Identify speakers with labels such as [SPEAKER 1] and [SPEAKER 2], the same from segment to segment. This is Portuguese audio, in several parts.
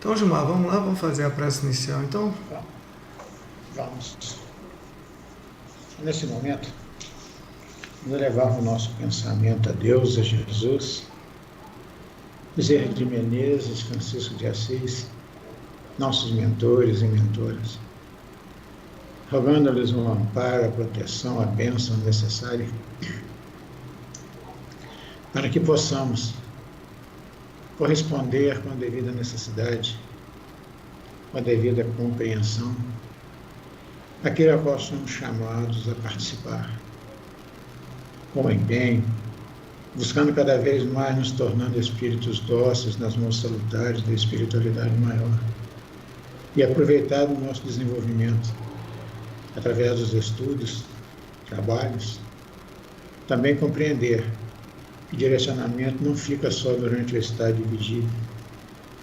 [SPEAKER 1] Então, Gilmar, vamos lá, vamos fazer a prece inicial, então?
[SPEAKER 2] Vamos. Nesse momento, vamos levar o nosso pensamento a Deus, a Jesus, Bezerra de Menezes, Francisco de Assis, nossos mentores e mentoras, rogando-lhes um amparo, a proteção, a bênção necessária para que possamos corresponder com a devida necessidade, com a devida compreensão, aquilo a qual somos chamados a participar, com empenho, buscando cada vez mais nos tornando espíritos dóceis nas mãos salutares da espiritualidade maior e aproveitar o nosso desenvolvimento através dos estudos, trabalhos, também compreender que direcionamento não fica só durante o estado de vigília,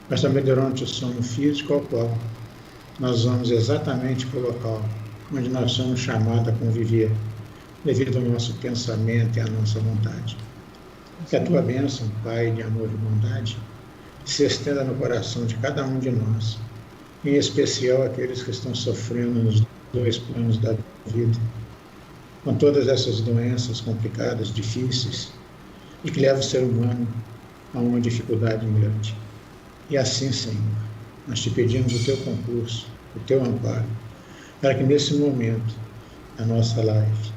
[SPEAKER 2] mas também durante o sono físico ao qual nós vamos exatamente para o local onde nós somos chamados a conviver, devido ao nosso pensamento e à nossa vontade. Que a tua bênção, Pai, de amor e bondade, se estenda no coração de cada um de nós, em especial aqueles que estão sofrendo nos dois planos da vida, com todas essas doenças complicadas, difíceis, e que levam o ser humano a uma dificuldade grande. E assim, Senhor, nós te pedimos o teu concurso, o teu amparo, para que nesse momento, a nossa live,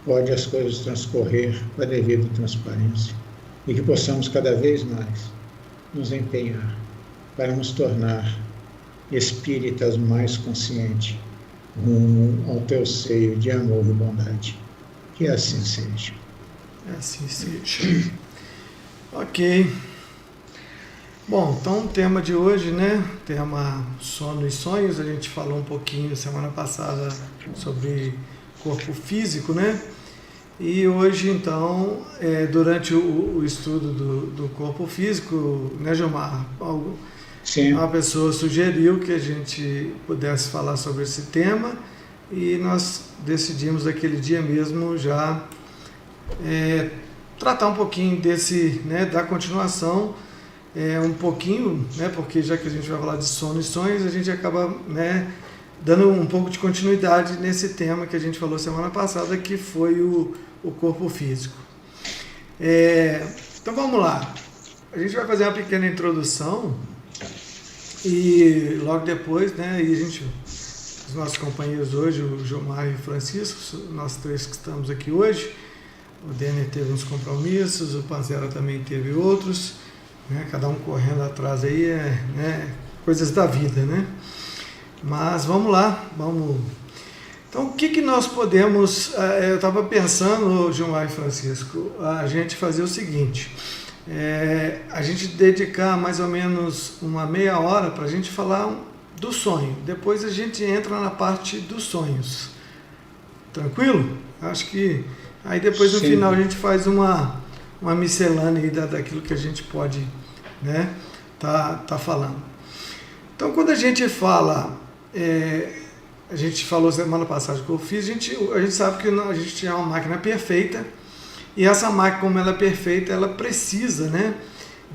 [SPEAKER 2] pode as coisas transcorrer com a devida transparência e que possamos cada vez mais nos empenhar para nos tornar espíritas mais conscientes rumo ao teu seio de amor e bondade. Que assim seja.
[SPEAKER 1] Assim seja. Ok. Bom, então o tema de hoje, né? Tema sono e sonhos. A gente falou um pouquinho semana passada sobre corpo físico, né? E hoje, então, durante o estudo do corpo físico, né, Gilmar?
[SPEAKER 2] Sim.
[SPEAKER 1] Uma pessoa sugeriu que a gente pudesse falar sobre esse tema e nós decidimos aquele dia mesmo já tratar um pouquinho desse, né, da continuação, um pouquinho, né, porque já que a gente vai falar de sono e sonhos, a gente acaba, né, dando um pouco de continuidade nesse tema que a gente falou semana passada, que foi o corpo físico. Então vamos lá, a gente vai fazer uma pequena introdução e logo depois, né, e os nossos companheiros hoje, o Gilmar e o Francisco, nós três que estamos aqui hoje, o Denner teve uns compromissos, o Panzera também teve outros, né, cada um correndo atrás aí, né, coisas da vida, né? Mas vamos lá, vamos. Então, o que nós podemos... eu estava pensando, Gilmar e Francisco, a gente fazer o seguinte, a gente dedicar mais ou menos uma meia hora para a gente falar do sonho. Depois a gente entra na parte dos sonhos. Tranquilo? Acho que... Aí depois no
[SPEAKER 2] Sim.
[SPEAKER 1] final a gente faz uma miscelânea aí daquilo que a gente pode, né, tá falando. Então, quando a gente fala... a gente falou semana passada que eu fiz, a gente sabe que a gente é uma máquina perfeita, e essa máquina, como ela é perfeita, ela precisa, né,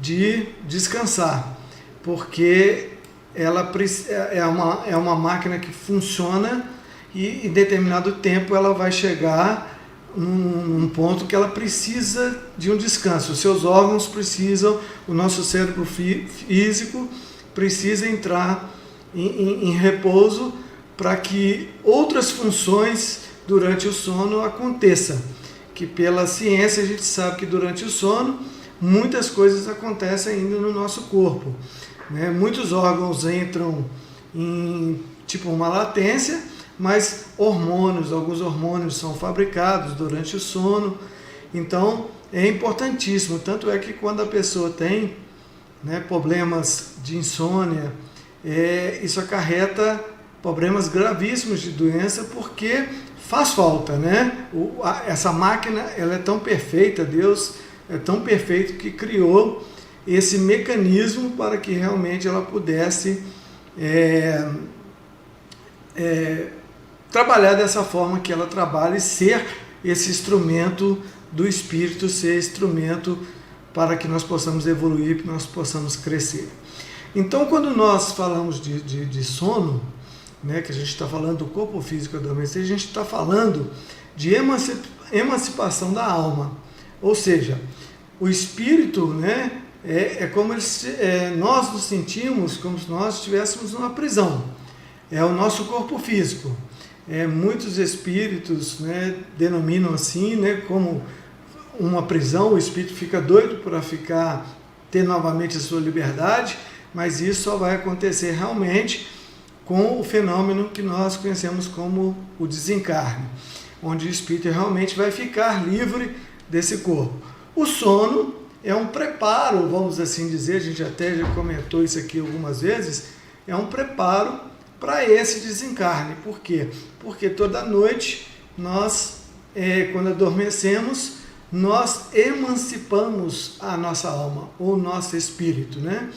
[SPEAKER 1] de descansar, porque ela é uma máquina que funciona e em determinado tempo ela vai chegar num ponto que ela precisa de um descanso. Os seus órgãos precisam, o nosso cérebro físico precisa entrar em repouso para que outras funções durante o sono aconteçam. Que pela ciência a gente sabe que durante o sono muitas coisas acontecem ainda no nosso corpo, né? Muitos órgãos entram em tipo uma latência, mas alguns hormônios são fabricados durante o sono, então é importantíssimo, tanto é que quando a pessoa tem, né, problemas de insônia, isso acarreta problemas gravíssimos de doença, porque faz falta, né? Essa máquina, ela é tão perfeita, Deus é tão perfeito que criou esse mecanismo para que realmente ela pudesse trabalhar dessa forma que ela trabalha e ser esse instrumento do Espírito, ser instrumento para que nós possamos evoluir, para que nós possamos crescer. Então, quando nós falamos de sono, né, que a gente está falando do corpo físico adormecer, a gente está falando de emancipação da alma. Ou seja, o espírito, né, é como nós nos sentimos como se nós estivéssemos numa prisão. É o nosso corpo físico. Muitos espíritos, né, denominam assim, né, como uma prisão. O espírito fica doido para ter novamente a sua liberdade, mas isso só vai acontecer realmente com o fenômeno que nós conhecemos como o desencarne, onde o espírito realmente vai ficar livre desse corpo. O sono é um preparo, vamos assim dizer, a gente até já comentou isso aqui algumas vezes, é um preparo para esse desencarne. Por quê? Porque toda noite nós, quando adormecemos, nós emancipamos a nossa alma, ou nosso espírito, né?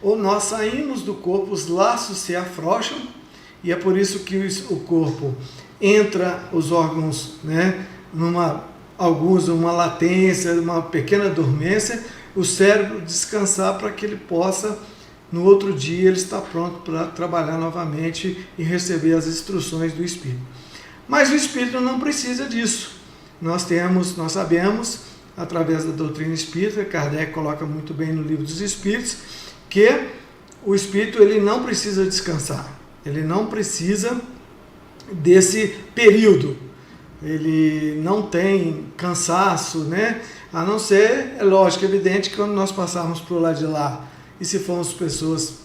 [SPEAKER 1] Ou nós saímos do corpo, os laços se afrouxam, e é por isso que o corpo entra, os órgãos, né, alguns uma latência, uma pequena dormência, o cérebro descansar para que ele possa, no outro dia, ele estar pronto para trabalhar novamente e receber as instruções do Espírito. Mas o Espírito não precisa disso. Nós sabemos, através da doutrina espírita, Kardec coloca muito bem no Livro dos Espíritos, que o Espírito ele não precisa descansar, ele não precisa desse período, ele não tem cansaço, né? A não ser, é lógico, evidente, que quando nós passarmos por lá de lá, e se formos pessoas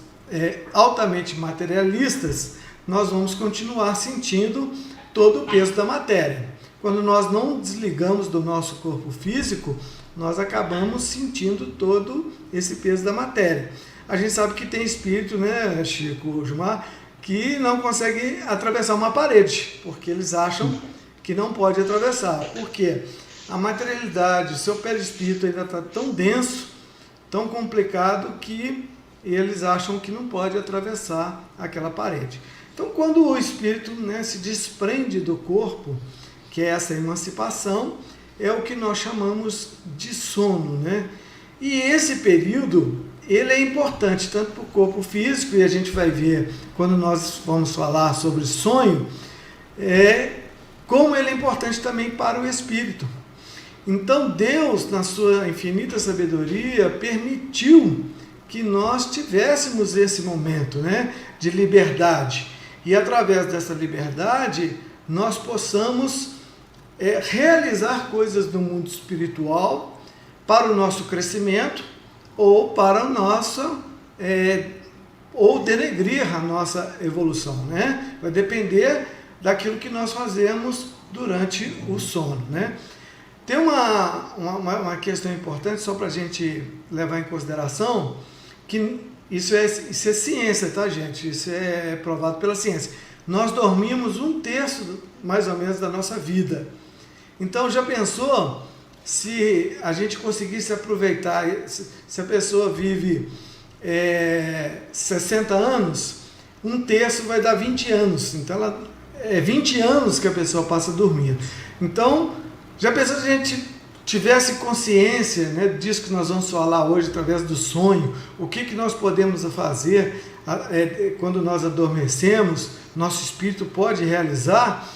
[SPEAKER 1] altamente materialistas, nós vamos continuar sentindo todo o peso da matéria. Quando nós não desligamos do nosso corpo físico, nós acabamos sentindo todo esse peso da matéria. A gente sabe que tem espírito, né, Chico, Gilmar, que não consegue atravessar uma parede, porque eles acham que não pode atravessar. Por quê? A materialidade, o seu perispírito ainda está tão denso, tão complicado, que eles acham que não pode atravessar aquela parede. Então, quando o espírito, né, se desprende do corpo, que é essa emancipação, é o que nós chamamos de sono, né? E esse período, ele é importante tanto para o corpo físico, e a gente vai ver quando nós vamos falar sobre sonho, como ele é importante também para o espírito. Então Deus, na sua infinita sabedoria, permitiu que nós tivéssemos esse momento, né, de liberdade. E através dessa liberdade, nós possamos realizar coisas no mundo espiritual para o nosso crescimento, ou para o nosso, ou denegrir a nossa evolução, né? Vai depender daquilo que nós fazemos durante o sono, né? Tem uma questão importante, só para a gente levar em consideração, que isso é ciência, tá, gente? Isso é provado pela ciência. Nós dormimos 1/3, mais ou menos, da nossa vida. Então, já pensou se a gente conseguisse aproveitar, se a pessoa vive 60 anos, 1/3 vai dar 20 anos. Então, é 20 anos que a pessoa passa dormindo. Então, já pensou se a gente tivesse consciência, né, disso que nós vamos falar hoje através do sonho, o que nós podemos fazer quando nós adormecemos, nosso espírito pode realizar,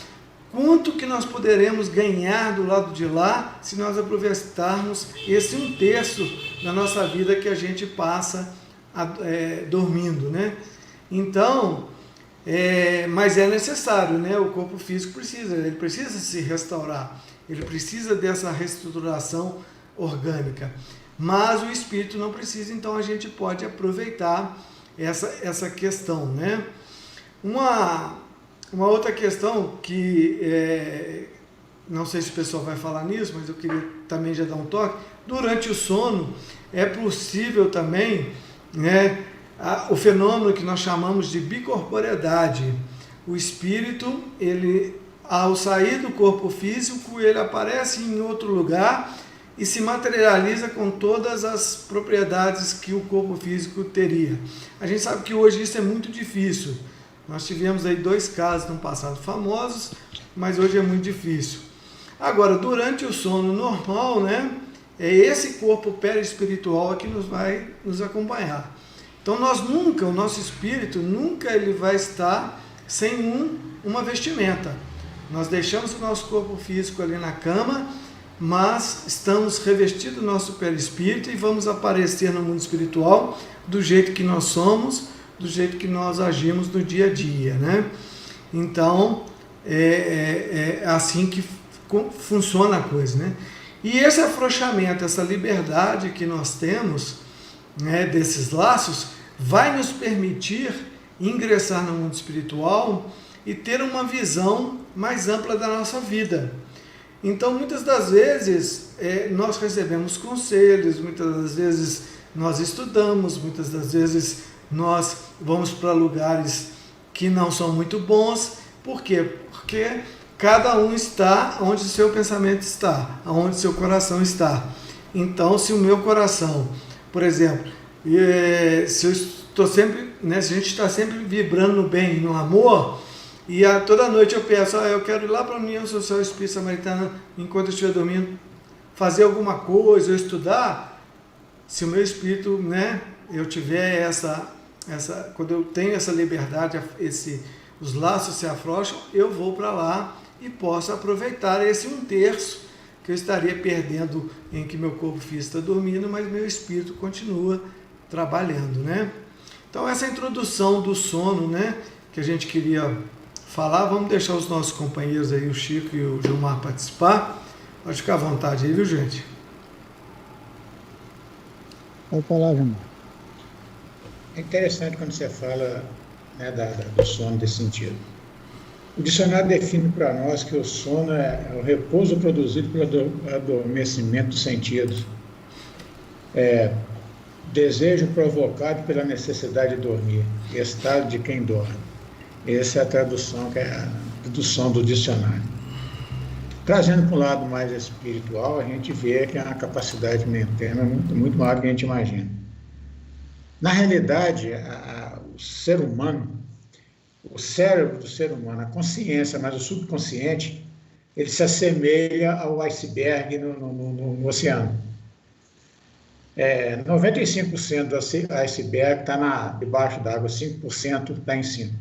[SPEAKER 1] quanto que nós poderemos ganhar do lado de lá se nós aproveitarmos esse 1/3 da nossa vida que a gente passa dormindo, né? Então, mas é necessário, né? O corpo físico ele precisa se restaurar, ele precisa dessa reestruturação orgânica, mas o espírito não precisa, então a gente pode aproveitar essa questão, né? Uma outra questão que, não sei se o pessoal vai falar nisso, mas eu queria também já dar um toque. Durante o sono é possível também, né, o fenômeno que nós chamamos de bicorporeidade. O espírito, ele, ao sair do corpo físico, ele aparece em outro lugar e se materializa com todas as propriedades que o corpo físico teria. A gente sabe que hoje isso é muito difícil. Nós tivemos aí 2 casos no passado famosos, mas hoje é muito difícil. Agora, durante o sono normal, né, é esse corpo perispiritual que vai nos acompanhar. Então o nosso espírito nunca ele vai estar sem uma vestimenta. Nós deixamos o nosso corpo físico ali na cama, mas estamos revestidos do nosso perispírito e vamos aparecer no mundo espiritual do jeito que nós somos, do jeito que nós agimos no dia a dia, né? Então, é assim que funciona a coisa, né? E esse afrouxamento, essa liberdade que nós temos, né, desses laços, vai nos permitir ingressar no mundo espiritual e ter uma visão mais ampla da nossa vida. Então, muitas das vezes, nós recebemos conselhos, muitas das vezes nós estudamos, muitas das vezes nós vamos para lugares que não são muito bons. Por quê? Porque cada um está onde o seu pensamento está, onde o seu coração está. Então, se o meu coração, por exemplo, se eu estou sempre, né, se a gente está sempre vibrando no bem, no amor, e toda noite eu peço, eu quero ir lá para a União Social Espírita Samaritana, enquanto eu estiver dormindo, fazer alguma coisa, ou estudar. Se o meu espírito, né, eu tiver quando eu tenho essa liberdade, os laços se afrouxam, eu vou para lá e posso aproveitar esse 1/3 que eu estaria perdendo em que meu corpo físico está dormindo, mas meu espírito continua trabalhando, né? Então, essa introdução do sono, né, que a gente queria falar, vamos deixar os nossos companheiros aí, o Chico e o Gilmar, participar. Pode ficar à vontade aí, viu, gente?
[SPEAKER 3] Pode falar, Gilmar.
[SPEAKER 2] É interessante quando você fala, né, do sono desse sentido. O dicionário define para nós que o sono é o repouso produzido pelo adormecimento dos sentidos. Desejo provocado pela necessidade de dormir, estado de quem dorme. Essa é a tradução, que é a tradução do dicionário. Trazendo para o lado mais espiritual, a gente vê que é uma capacidade mental muito maior do que a gente imagina. Na realidade, o ser humano, o cérebro do ser humano, a consciência, mas o subconsciente, ele se assemelha ao iceberg no oceano. 95% do iceberg está debaixo d'água, 5% está em cima.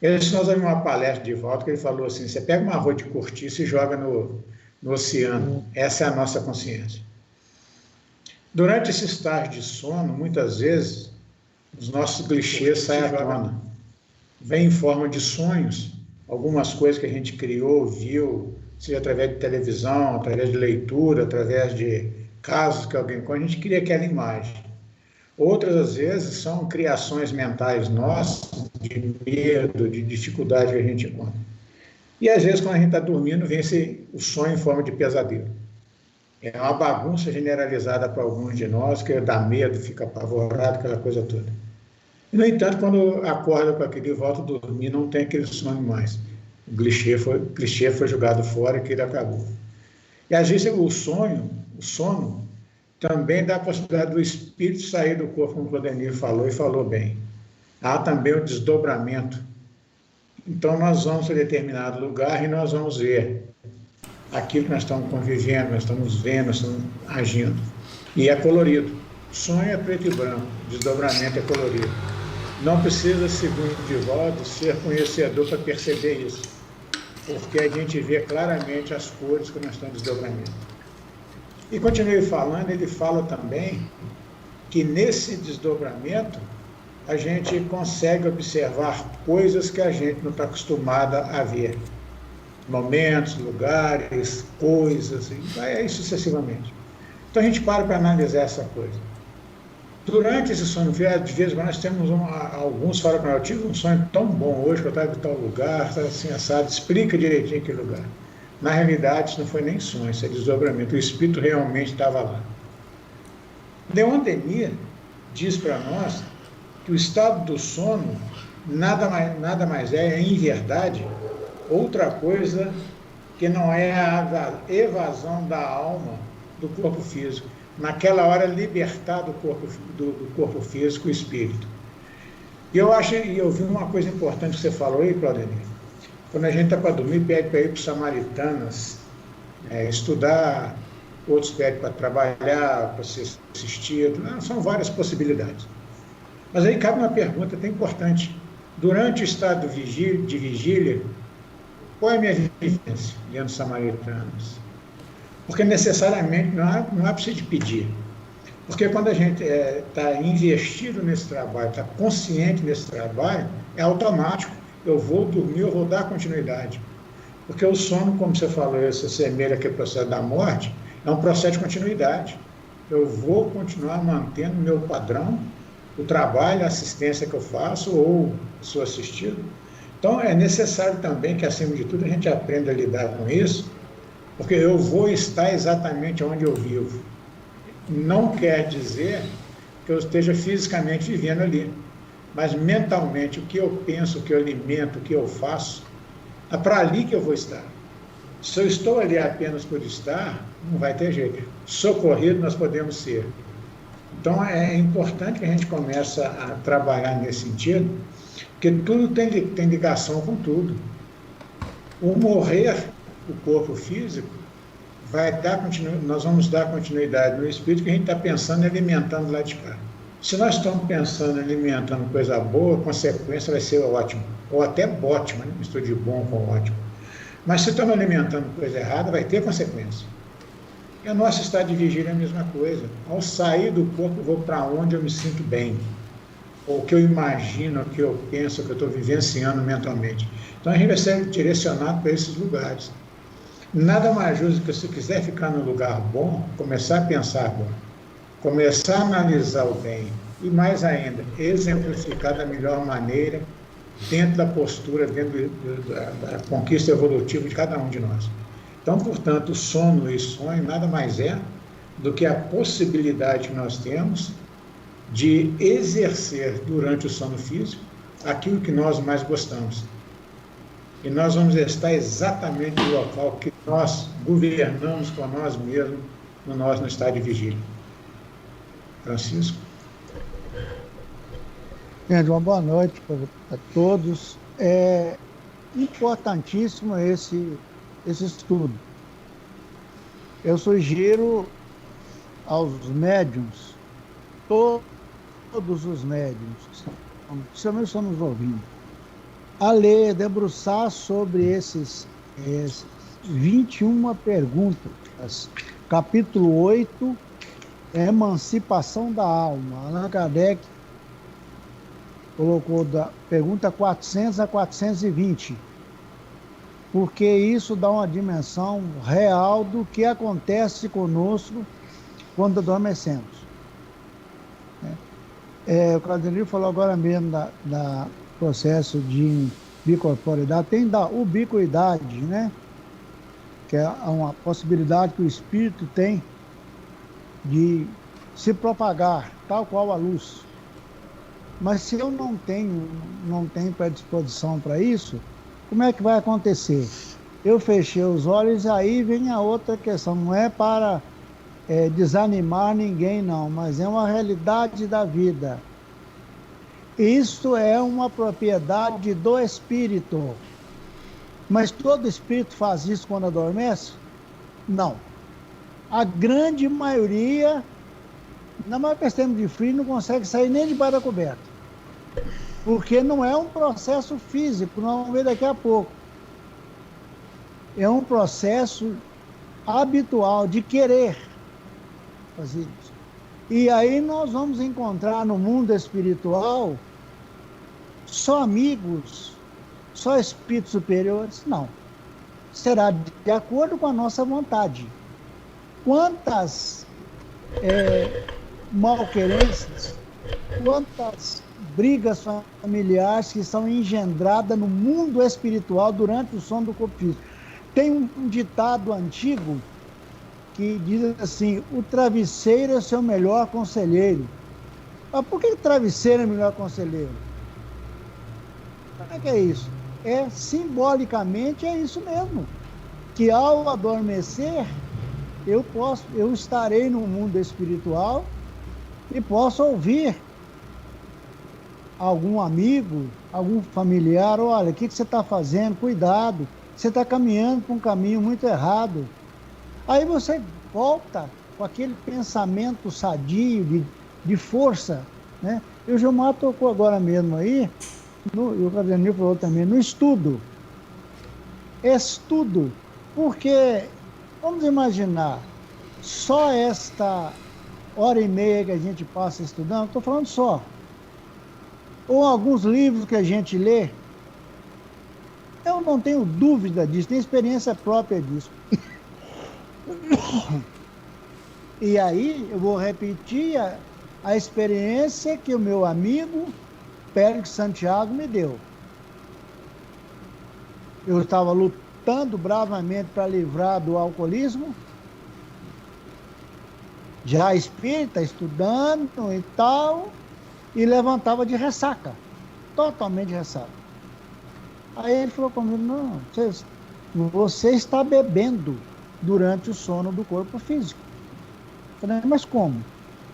[SPEAKER 2] Nós vimos uma palestra de volta que ele falou assim, você pega uma rua de cortiça e joga no oceano. Essa é a nossa consciência. Durante esse estágio de sono, muitas vezes, os nossos clichês saem à tona. Vem em forma de sonhos, algumas coisas que a gente criou, viu, seja através de televisão, através de leitura, através de casos que alguém conta, a gente cria aquela imagem. Outras, às vezes, são criações mentais nossas, de medo, de dificuldade que a gente encontra. E, às vezes, quando a gente está dormindo, vem o sonho em forma de pesadelo. É uma bagunça generalizada para alguns de nós, que dá medo, fica apavorado, aquela coisa toda. E, no entanto, quando acorda com aquele e volta a dormir, não tem aquele sonho mais. O clichê foi jogado fora e aquilo acabou. E, às vezes, o sono, também dá a possibilidade do espírito sair do corpo, como o Claudenir falou, e falou bem. Há também o desdobramento. Então, nós vamos a determinado lugar e nós vamos ver aquilo que nós estamos convivendo, nós estamos vendo, nós estamos agindo. E é colorido. Sonho é preto e branco, desdobramento é colorido. Não precisa, segundo Divaldo, ser conhecedor para perceber isso, porque a gente vê claramente as cores que nós estamos em desdobramento. E continue falando, ele fala também que nesse desdobramento a gente consegue observar coisas que a gente não está acostumada a ver. Momentos, lugares, coisas, e vai aí sucessivamente. Então a gente para analisar essa coisa. Durante esse sonho, de vez em quando nós temos alguns falam para eu tive um sonho tão bom hoje, que eu estava em tal lugar, estava assim assado, explica direitinho aquele lugar. Na realidade, isso não foi nem sonho, isso é desdobramento. O espírito realmente estava lá. Leon Denis diz para nós que o estado do sono nada mais é, em verdade, outra coisa que não é a evasão da alma do corpo físico. Naquela hora, libertar do corpo físico o espírito. E eu vi uma coisa importante que você falou aí, Claudenir. Quando a gente está para dormir, pede para ir para os samaritanas, estudar, outros pedem para trabalhar, para ser assistido, são várias possibilidades. Mas aí cabe uma pergunta até importante. Durante o estado de vigília, qual é a minha vivência diante dos samaritanos? Porque necessariamente não é preciso pedir. Porque quando a gente está investido nesse trabalho, está consciente desse trabalho, é automático. Eu vou dormir, eu vou dar continuidade. Porque o sono, como você falou, esse assemelha que é o processo da morte, é um processo de continuidade. Eu vou continuar mantendo o meu padrão, o trabalho, a assistência que eu faço, ou sou assistido. Então, é necessário também que, acima de tudo, a gente aprenda a lidar com isso, porque eu vou estar exatamente onde eu vivo. Não quer dizer que eu esteja fisicamente vivendo ali, mas mentalmente, o que eu penso, o que eu alimento, o que eu faço, é para ali que eu vou estar. Se eu estou ali apenas por estar, não vai ter jeito. Socorrido nós podemos ser. Então, é importante que a gente comece a trabalhar nesse sentido, porque tudo tem ligação com tudo. O morrer, o corpo físico, nós vamos dar continuidade no espírito que a gente está pensando e alimentando lá de cá. Se nós estamos pensando e alimentando coisa boa, a consequência vai ser ótima, ou até ótima, né? Mistura de bom com ótimo. Mas se estamos alimentando coisa errada, vai ter consequência. E o nosso estado de vigília é a mesma coisa. Ao sair do corpo, eu vou para onde eu me sinto bem, ou o que eu imagino, o que eu penso, o que eu estou vivenciando mentalmente. Então a gente vai ser direcionado para esses lugares. Nada mais justo que, se quiser ficar num lugar bom, começar a pensar bom, começar a analisar o bem, e mais ainda, exemplificar da melhor maneira, dentro da postura, dentro da conquista evolutiva de cada um de nós. Então, portanto, o sono e sonho nada mais é do que a possibilidade que nós temos de exercer durante o sono físico aquilo que nós mais gostamos. E nós vamos estar exatamente no local que nós governamos com nós mesmos no estado de vigília. Francisco?
[SPEAKER 3] Gente, uma boa noite para todos. É importantíssimo esse estudo. Eu sugiro aos médiuns, todos os médiuns, principalmente estão nos ouvindo, a ler, debruçar sobre esses 21 perguntas. Capítulo 8, Emancipação da Alma. Allan Kardec colocou da pergunta 400 a 420, porque isso dá uma dimensão real do que acontece conosco quando adormecemos. O Claudenir falou agora mesmo da processo de bicorporidade, tem da ubiquidade, né? Que é uma possibilidade que o espírito tem de se propagar, tal qual a luz. Mas se eu não tenho predisposição para isso, como é que vai acontecer? Eu fechei os olhos, aí vem a outra questão, não é para desanimar ninguém não, mas é uma realidade da vida. Isso é uma propriedade do espírito. Mas todo espírito faz isso quando adormece? Não. A grande maioria, na maior questão de frio, não consegue sair nem debaixo da coberta. Porque não é um processo físico, nós vamos ver daqui a pouco. É um processo habitual de querer fazer isso. E aí nós vamos encontrar no mundo espiritual só amigos, só espíritos superiores? Não. Será de acordo com a nossa vontade. Quantas malquerências, quantas brigas familiares que são engendradas no mundo espiritual durante o sono do corpo físico. Tem um ditado antigo que diz assim: o travesseiro é seu melhor conselheiro. Mas por que o travesseiro é o melhor conselheiro? Como é que é isso? Simbolicamente é isso mesmo, que ao adormecer eu estarei no mundo espiritual e posso ouvir algum amigo, algum familiar: olha, o que você está fazendo? Cuidado, você está caminhando por um caminho muito errado. Aí você volta com aquele pensamento sadio, de força, né? E o Gilmar tocou agora mesmo aí, e o Claudenil falou também, no estudo. Estudo. Porque, vamos imaginar, só esta hora e meia que a gente passa estudando, estou falando só, ou alguns livros que a gente lê, eu não tenho dúvida disso, tenho experiência própria disso. E aí eu vou repetir a experiência que o meu amigo Pérez Santiago me deu. Eu estava lutando bravamente para livrar do alcoolismo, já espírita, estudando e tal, e levantava de ressaca, totalmente de ressaca. Aí ele falou comigo, não, você está bebendo durante o sono do corpo físico. Eu falei, mas como?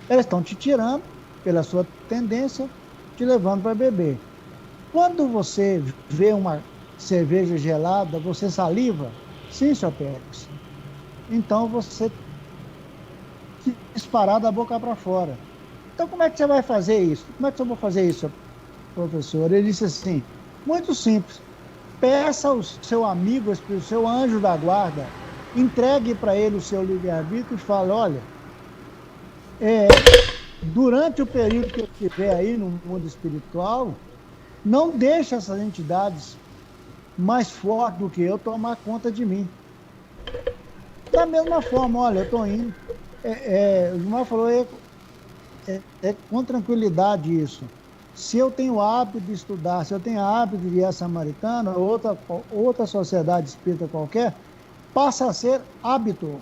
[SPEAKER 3] Eles estão te tirando, pela sua tendência, te levando para beber. Quando você vê uma cerveja gelada, você saliva? Sim, senhor Pérez. Então você disparar da boca para fora. Então como é que você vai fazer isso? Como é que eu vou fazer isso, professor? Ele disse assim, muito simples. Peça ao seu amigo, o seu anjo da guarda, entregue para ele o seu livre-arbítrio e fale, olha, durante o período que eu estiver aí no mundo espiritual, não deixe essas entidades mais fortes do que eu tomar conta de mim. Da mesma forma, olha, eu estou indo. O Gilmar falou, com tranquilidade isso. Se eu tenho hábito de estudar, se eu tenho hábito de guia samaritana, outra sociedade espírita qualquer, passa a ser hábito.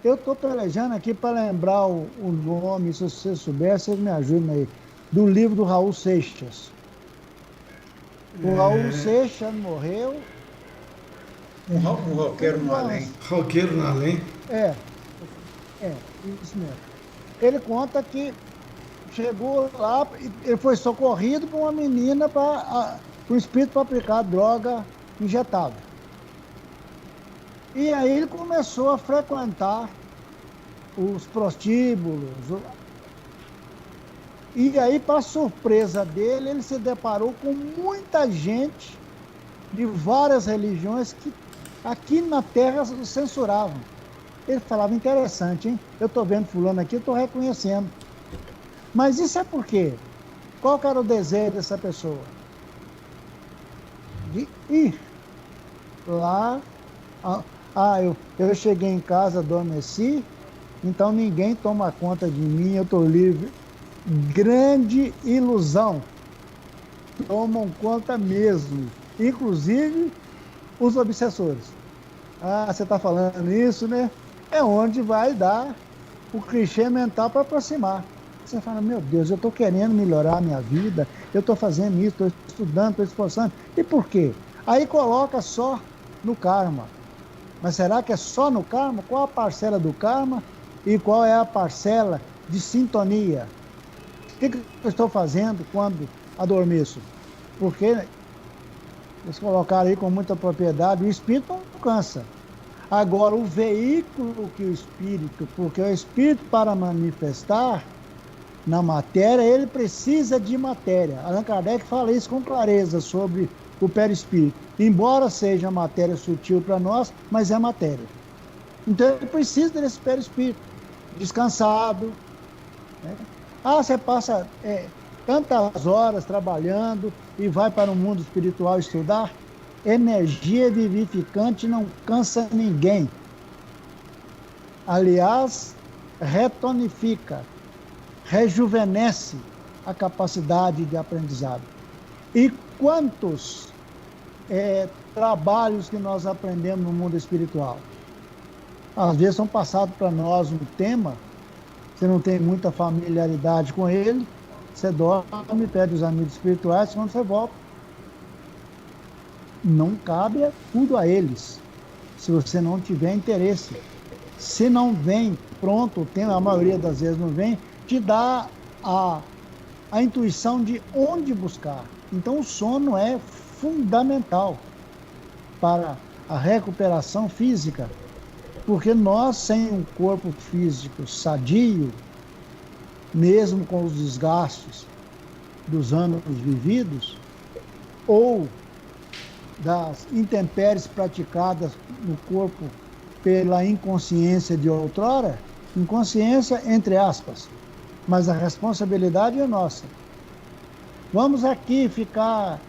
[SPEAKER 3] Eu estou pelejando aqui para lembrar o nome, se você souber, vocês me ajudem aí, do livro do Raul Seixas. O Raul Seixas morreu.
[SPEAKER 2] Um roqueiro no além.
[SPEAKER 1] Roqueiro no além?
[SPEAKER 3] Isso mesmo. Ele conta que chegou lá, ele foi socorrido por uma menina para o espírito para aplicar droga injetável. E aí ele começou a frequentar os prostíbulos. E aí, para surpresa dele, ele se deparou com muita gente de várias religiões que aqui na Terra censuravam. Ele falava, interessante, hein? Eu estou vendo fulano aqui, eu estou reconhecendo. Mas isso é por quê? Qual que era o desejo dessa pessoa? De ir lá. Eu cheguei em casa, adormeci, então ninguém toma conta de mim, eu estou livre. Grande ilusão. Tomam conta mesmo. Inclusive os obsessores. Você está falando isso, né? É onde vai dar o clichê mental para aproximar. Você fala, meu Deus, eu estou querendo melhorar a minha vida, eu estou fazendo isso, estou estudando, estou esforçando. E por quê? Aí coloca só no karma. Mas será que é só no karma? Qual a parcela do karma e qual é a parcela de sintonia? O que eu estou fazendo quando adormeço? Porque eles colocaram aí com muita propriedade, o espírito não cansa. Agora, o veículo que o espírito, porque o espírito para manifestar na matéria, ele precisa de matéria. Allan Kardec fala isso com clareza sobre o perispírito. Embora seja matéria sutil para nós, mas é matéria. Então ele precisa desse perispírito descansado. Né? Você passa tantas horas trabalhando e vai para o mundo espiritual estudar. Energia vivificante não cansa ninguém. Aliás, retonifica, rejuvenesce a capacidade de aprendizado. E quantos trabalhos que nós aprendemos no mundo espiritual? Às vezes são passados para nós um tema, você não tem muita familiaridade com ele, você dorme, pede os amigos espirituais, quando você volta, não cabe tudo a eles, se você não tiver interesse. Se não vem pronto o tema, a maioria das vezes não vem, te dá a intuição de onde buscar. Então o sono é fundamental para a recuperação física, porque nós, sem um corpo físico sadio, mesmo com os desgastes dos anos vividos, ou das intempéries praticadas no corpo pela inconsciência de outrora, inconsciência entre aspas, mas a responsabilidade é nossa. Vamos aqui ficar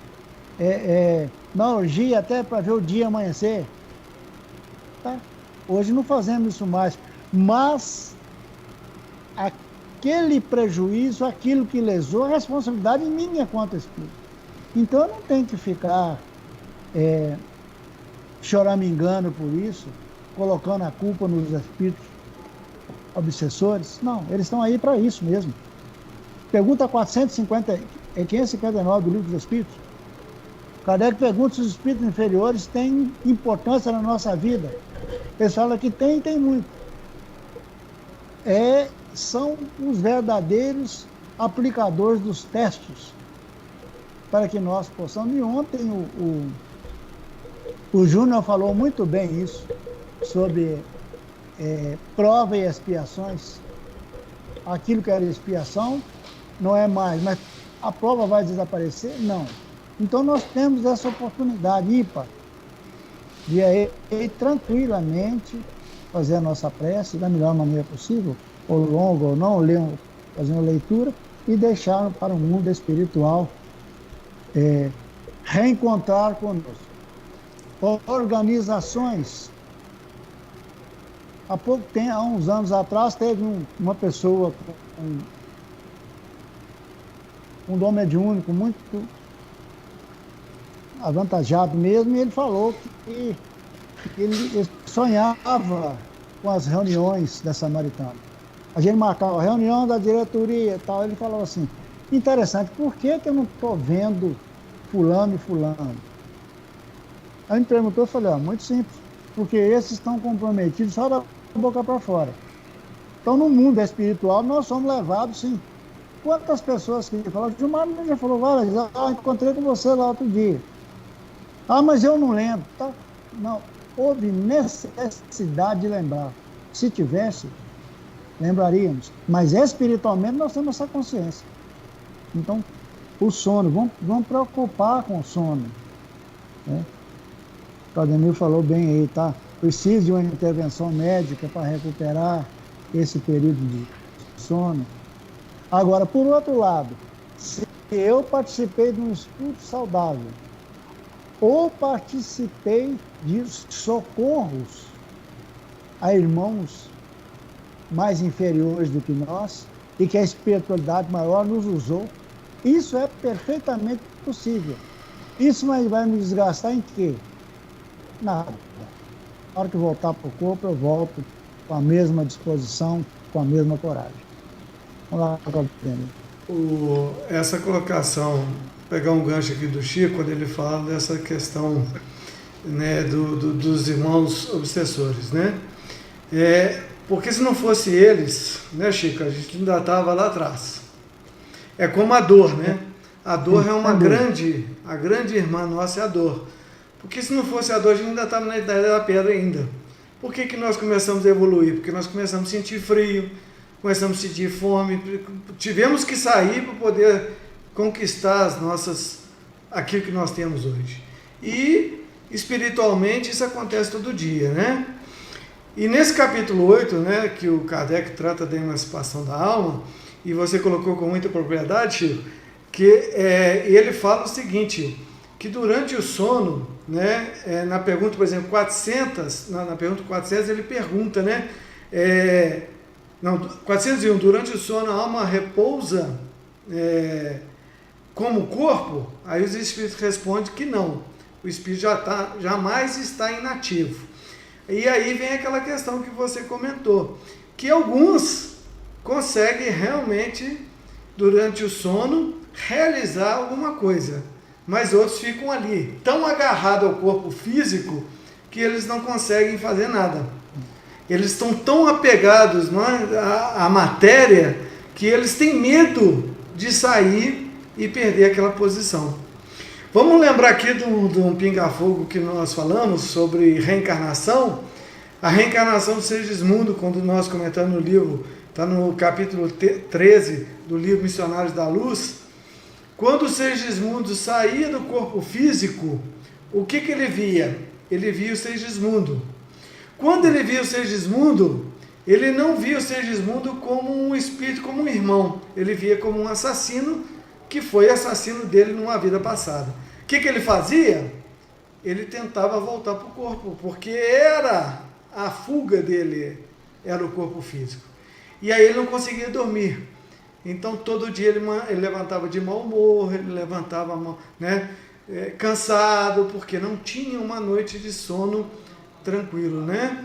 [SPEAKER 3] na orgia até para ver o dia amanhecer. Tá? Hoje não fazemos isso mais, mas aquele prejuízo, aquilo que lesou, a responsabilidade minha quanto espírito. Então eu não tenho que ficar choramingando por isso, colocando a culpa nos espíritos obsessores. Não, eles estão aí para isso mesmo. Pergunta 559 do Livro dos Espíritos. Kardec pergunta se os espíritos inferiores têm importância na nossa vida. Eles falam que tem muito. São os verdadeiros aplicadores dos testes para que nós possamos. E ontem o Júnior falou muito bem isso, sobre prova e expiações. Aquilo que era expiação não é mais, mas a prova vai desaparecer? Não. Então nós temos essa oportunidade ímpar de ir tranquilamente fazer a nossa prece da melhor maneira possível, ou longa ou não, fazer uma leitura e deixar para o mundo espiritual reencontrar conosco. Organizações. Há uns anos atrás, teve uma pessoa com um dom mediúnico muito avantajado mesmo, e ele falou que ele sonhava com as reuniões da Samaritana. A gente marcava a reunião da diretoria e tal, ele falava assim, interessante, por que eu não estou vendo fulano e fulano? Aí me perguntou, eu falei, muito simples, porque esses estão comprometidos só da boca para fora. Então, no mundo espiritual, nós somos levados, sim. Quantas pessoas que falaram, Gilmar já falou várias vezes, encontrei com você lá outro dia. Mas eu não lembro. Tá? Não, houve necessidade de lembrar. Se tivesse, lembraríamos. Mas espiritualmente nós temos essa consciência. Então, o sono, vamos preocupar com o sono. Né? O Ademir falou bem aí, tá? Precisa de uma intervenção médica para recuperar esse período de sono. Agora, por outro lado, se eu participei de um estudo saudável, ou participei de socorros a irmãos mais inferiores do que nós, e que a espiritualidade maior nos usou, isso é perfeitamente possível. Isso vai me desgastar em quê? Nada. Na hora que voltar para o corpo, eu volto com a mesma disposição, com a mesma coragem. Vamos lá, Gabriel.
[SPEAKER 1] Essa colocação, pegar um gancho aqui do Chico, quando ele fala dessa questão, né, dos irmãos obsessores, né? Porque se não fosse eles, né, Chico, a gente ainda estava lá atrás. É como a dor, né? A dor é a grande irmã nossa, é a dor. Porque se não fosse a dor, a gente ainda estava na idade da pedra ainda. Por que nós começamos a evoluir? Porque nós começamos a sentir frio, começamos a sentir fome, tivemos que sair para poder conquistar aquilo que nós temos hoje. E espiritualmente isso acontece todo dia, né? E nesse capítulo 8, né, que o Kardec trata da emancipação da alma, e você colocou com muita propriedade, Chico, que ele fala o seguinte, que durante o sono, né, na pergunta, por exemplo, 400, na pergunta 400 ele pergunta, né, 401, durante o sono a alma repousa como o corpo? Aí os espíritos respondem que não, o espírito jamais está inativo. E aí vem aquela questão que você comentou, que alguns conseguem realmente, durante o sono, realizar alguma coisa, mas outros ficam ali, tão agarrados ao corpo físico, que eles não conseguem fazer nada. Eles estão tão apegados, não é, à matéria, que eles têm medo de sair e perder aquela posição. Vamos lembrar aqui de um pinga-fogo que nós falamos sobre reencarnação. A reencarnação do Segismundo, quando nós comentamos no livro, está no capítulo 13 do livro Missionários da Luz, Quando o Segismundo saía do corpo físico, o que ele via? Ele via o Segismundo. Quando ele via o Segismundo, ele não via o Segismundo como um espírito, como um irmão. Ele via como um assassino, que foi assassino dele numa vida passada. O que ele fazia? Ele tentava voltar para o corpo, porque era a fuga dele, era o corpo físico. E aí ele não conseguia dormir. Então todo dia ele levantava de mau humor, ele levantava, né, cansado, porque não tinha uma noite de sono tranquilo, né?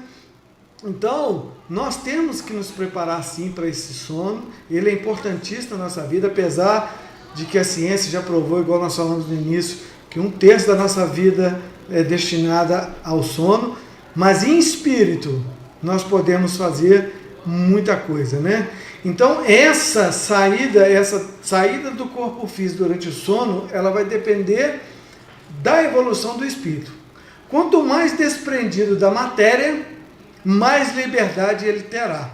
[SPEAKER 1] Então, nós temos que nos preparar sim para esse sono. Ele é importantíssimo na nossa vida, apesar de que a ciência já provou, igual nós falamos no início, que 1/3 da nossa vida é destinada ao sono, mas em espírito nós podemos fazer muita coisa, né? Então, essa saída do corpo físico durante o sono, ela vai depender da evolução do espírito. Quanto mais desprendido da matéria, mais liberdade ele terá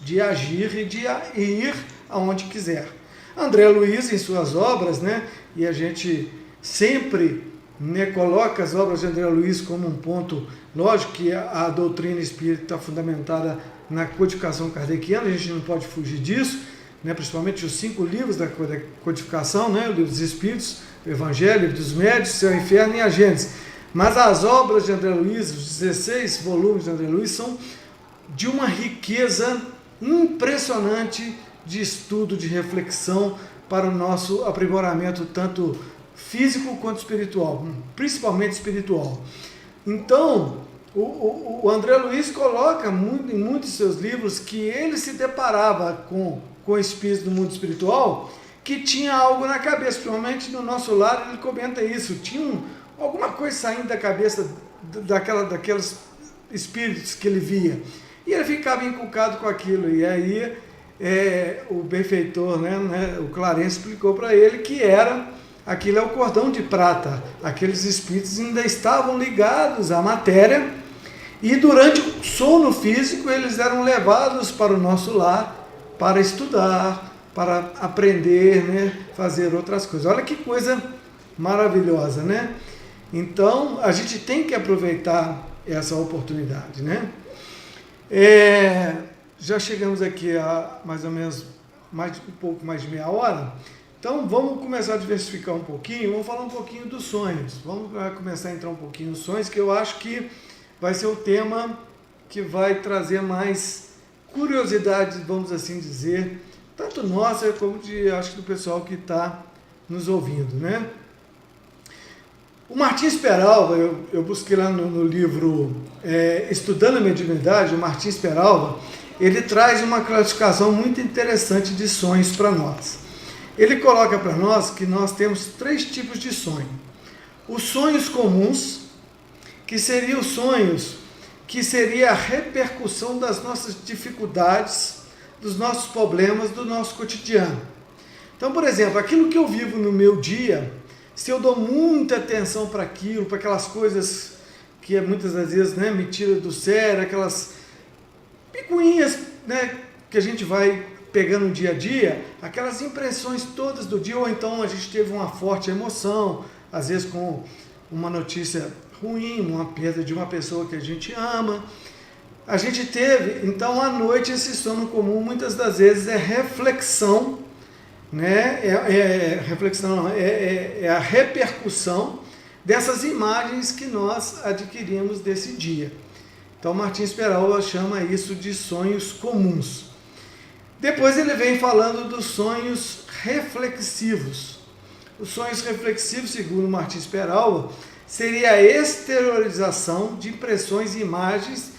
[SPEAKER 1] de agir e de ir aonde quiser. André Luiz, em suas obras, né, e a gente sempre, né, coloca as obras de André Luiz como um ponto, lógico que a doutrina espírita está fundamentada na codificação kardeciana, a gente não pode fugir disso, né, principalmente os 5 livros da codificação, né, o Livro dos Espíritos, o Evangelho, o Livro dos Médios, Céu e Inferno e a Gênesis. Mas as obras de André Luiz, os 16 volumes de André Luiz, são de uma riqueza impressionante de estudo, de reflexão para o nosso aprimoramento, tanto físico quanto espiritual, principalmente espiritual. Então, o André Luiz coloca em muitos de seus livros que ele se deparava com o espírito do mundo espiritual que tinha algo na cabeça, principalmente no nosso lar, ele comenta isso, tinha alguma coisa saindo da cabeça daqueles espíritos que ele via, e ele ficava inculcado com aquilo, e aí o benfeitor, né, o Clarence explicou para ele que aquilo é o cordão de prata, aqueles espíritos ainda estavam ligados à matéria, e durante o sono físico eles eram levados para o nosso lar, para estudar, para aprender, né, fazer outras coisas. Olha que coisa maravilhosa, né? Então, a gente tem que aproveitar essa oportunidade, né? Já chegamos aqui a mais ou menos um pouco mais de meia hora, então vamos começar a diversificar um pouquinho, vamos falar um pouquinho dos sonhos, vamos começar a entrar um pouquinho nos sonhos, que eu acho que vai ser o tema que vai trazer mais curiosidades, vamos assim dizer, tanto nossa como acho que do pessoal que está nos ouvindo, né? O Martins Peralva, eu busquei lá no livro Estudando a Mediunidade, o Martins Peralva, ele traz uma classificação muito interessante de sonhos para nós. Ele coloca para nós que nós temos 3 tipos de sonho. Os sonhos comuns, que seriam os sonhos que seria a repercussão das nossas dificuldades, dos nossos problemas, do nosso cotidiano. Então, por exemplo, aquilo que eu vivo no meu dia, se eu dou muita atenção para aquilo, para aquelas coisas que muitas das vezes, né, me tira do sério, aquelas picuinhas, né, que a gente vai pegando no dia a dia, aquelas impressões todas do dia, ou então a gente teve uma forte emoção, às vezes com uma notícia ruim, uma perda de uma pessoa que a gente ama. A gente teve, então, à noite, esse sono comum, muitas das vezes, é reflexão, né? Reflexão não, é a repercussão dessas imagens que nós adquirimos desse dia. Então, Martins Peralva chama isso de sonhos comuns. Depois ele vem falando dos sonhos reflexivos. Os sonhos reflexivos, segundo Martins Peralva, seria a exteriorização de impressões e imagens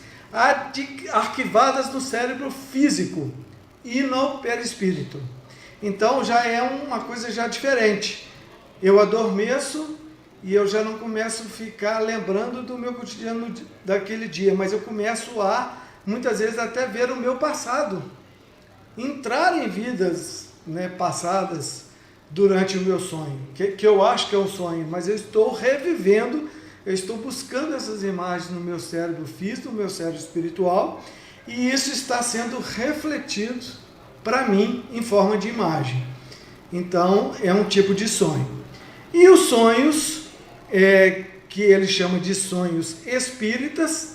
[SPEAKER 1] arquivadas no cérebro físico e no perispírito. Então já é uma coisa já diferente. Eu adormeço e eu já não começo a ficar lembrando do meu cotidiano daquele dia, mas eu começo a, muitas vezes, até ver o meu passado, entrar em vidas, né, passadas durante o meu sonho, que eu acho que é um sonho, mas eu estou revivendo, eu estou buscando essas imagens no meu cérebro físico, no meu cérebro espiritual, e isso está sendo refletido para mim em forma de imagem. Então, é um tipo de sonho. E os sonhos, que ele chama de sonhos espíritas,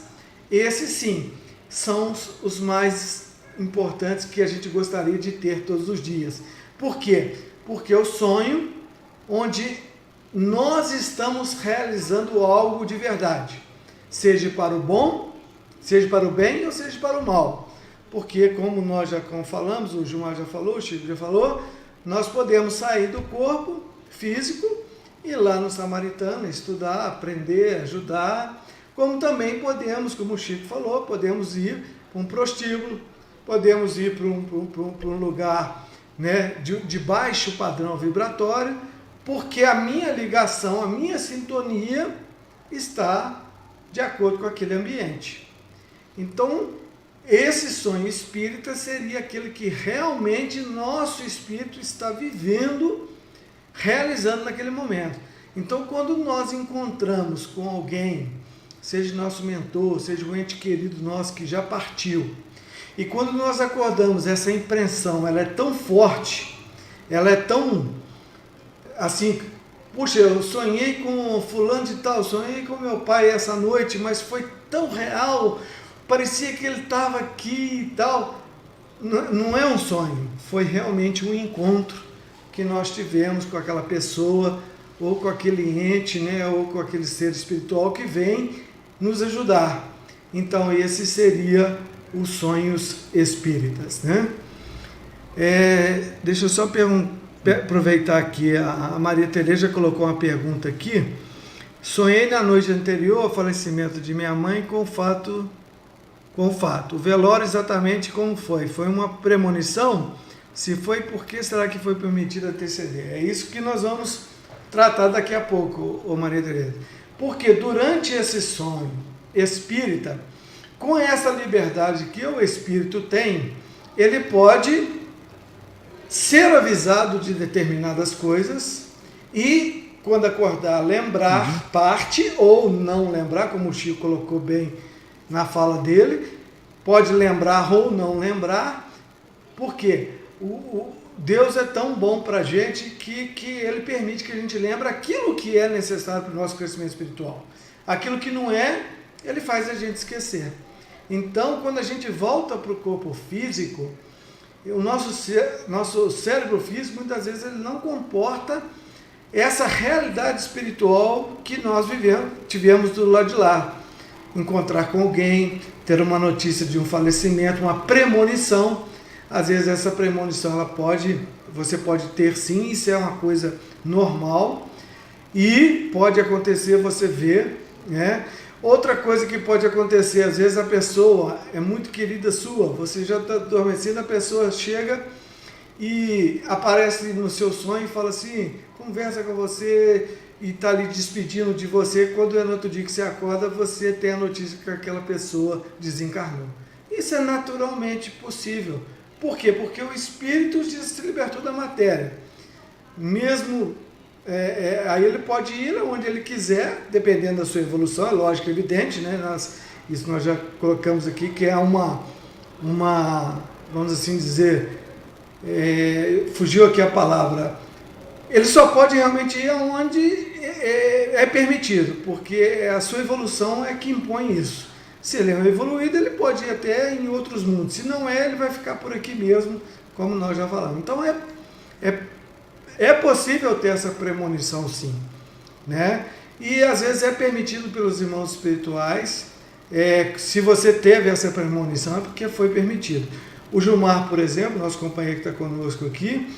[SPEAKER 1] esses sim, são os mais importantes que a gente gostaria de ter todos os dias. Por quê? Porque o sonho onde nós estamos realizando algo de verdade, seja para o bom, seja para o bem ou seja para o mal. Porque, como nós já falamos, o Gilmar já falou, o Chico já falou, nós podemos sair do corpo físico e ir lá no Samaritano, estudar, aprender, ajudar, como também podemos, como o Chico falou, podemos ir para um prostíbulo, podemos ir para um lugar, né, de baixo padrão vibratório, porque a minha ligação, a minha sintonia está de acordo com aquele ambiente. Então, esse sonho espírita seria aquele que realmente nosso espírito está vivendo, realizando naquele momento. Então, quando nós encontramos com alguém, seja nosso mentor, seja um ente querido nosso que já partiu, e quando nós acordamos, essa impressão, ela é tão forte, ela é tão, assim, puxa, eu sonhei com fulano de tal, sonhei com meu pai essa noite, mas foi tão real, parecia que ele estava aqui e tal. Não é um sonho, foi realmente um encontro que nós tivemos com aquela pessoa, ou com aquele ente, né, ou com aquele ser espiritual que vem nos ajudar. Então, esse seria os sonhos espíritas, né? Deixa eu só aproveitar aqui, a Maria Tereza colocou uma pergunta aqui. Sonhei na noite anterior ao falecimento de minha mãe com o fato. O velório exatamente como foi? Foi uma premonição? Se foi, por que será que foi permitido anteceder? É isso que nós vamos tratar daqui a pouco, Maria Tereza. Porque durante esse sonho espírita, com essa liberdade que o espírito tem, ele pode ser avisado de determinadas coisas e, quando acordar, lembrar parte ou não lembrar, como o Chico colocou bem na fala dele, pode lembrar ou não lembrar, porque Deus é tão bom para a gente que Ele permite que a gente lembre aquilo que é necessário para o nosso crescimento espiritual. Aquilo que não é, Ele faz a gente esquecer. Então, quando a gente volta para o corpo físico, o nosso cérebro físico, muitas vezes, ele não comporta essa realidade espiritual que nós tivemos do lado de lá. Encontrar com alguém, ter uma notícia de um falecimento, uma premonição. Às vezes essa premonição você pode ter sim, isso é uma coisa normal, e pode acontecer você ver, né? Outra coisa que pode acontecer, às vezes a pessoa é muito querida sua, você já está adormecendo, a pessoa chega e aparece no seu sonho e fala assim, conversa com você e está ali despedindo de você, quando é no outro dia que você acorda, você tem a notícia que aquela pessoa desencarnou. Isso é naturalmente possível. Por quê? Porque o espírito se libertou da matéria. Mesmo, aí ele pode ir onde ele quiser, dependendo da sua evolução, é lógico, evidente, né? Isso nós já colocamos aqui, que é uma vamos assim dizer, fugiu aqui a palavra, ele só pode realmente ir onde é permitido, porque a sua evolução é que impõe isso. Se ele é evoluído, ele pode ir até em outros mundos. Se não é, ele vai ficar por aqui mesmo, como nós já falamos. Então, é possível ter essa premonição, sim, né? E, às vezes, é permitido pelos irmãos espirituais. Se você teve essa premonição, é porque foi permitido. O Gilmar, por exemplo, nosso companheiro que está conosco aqui,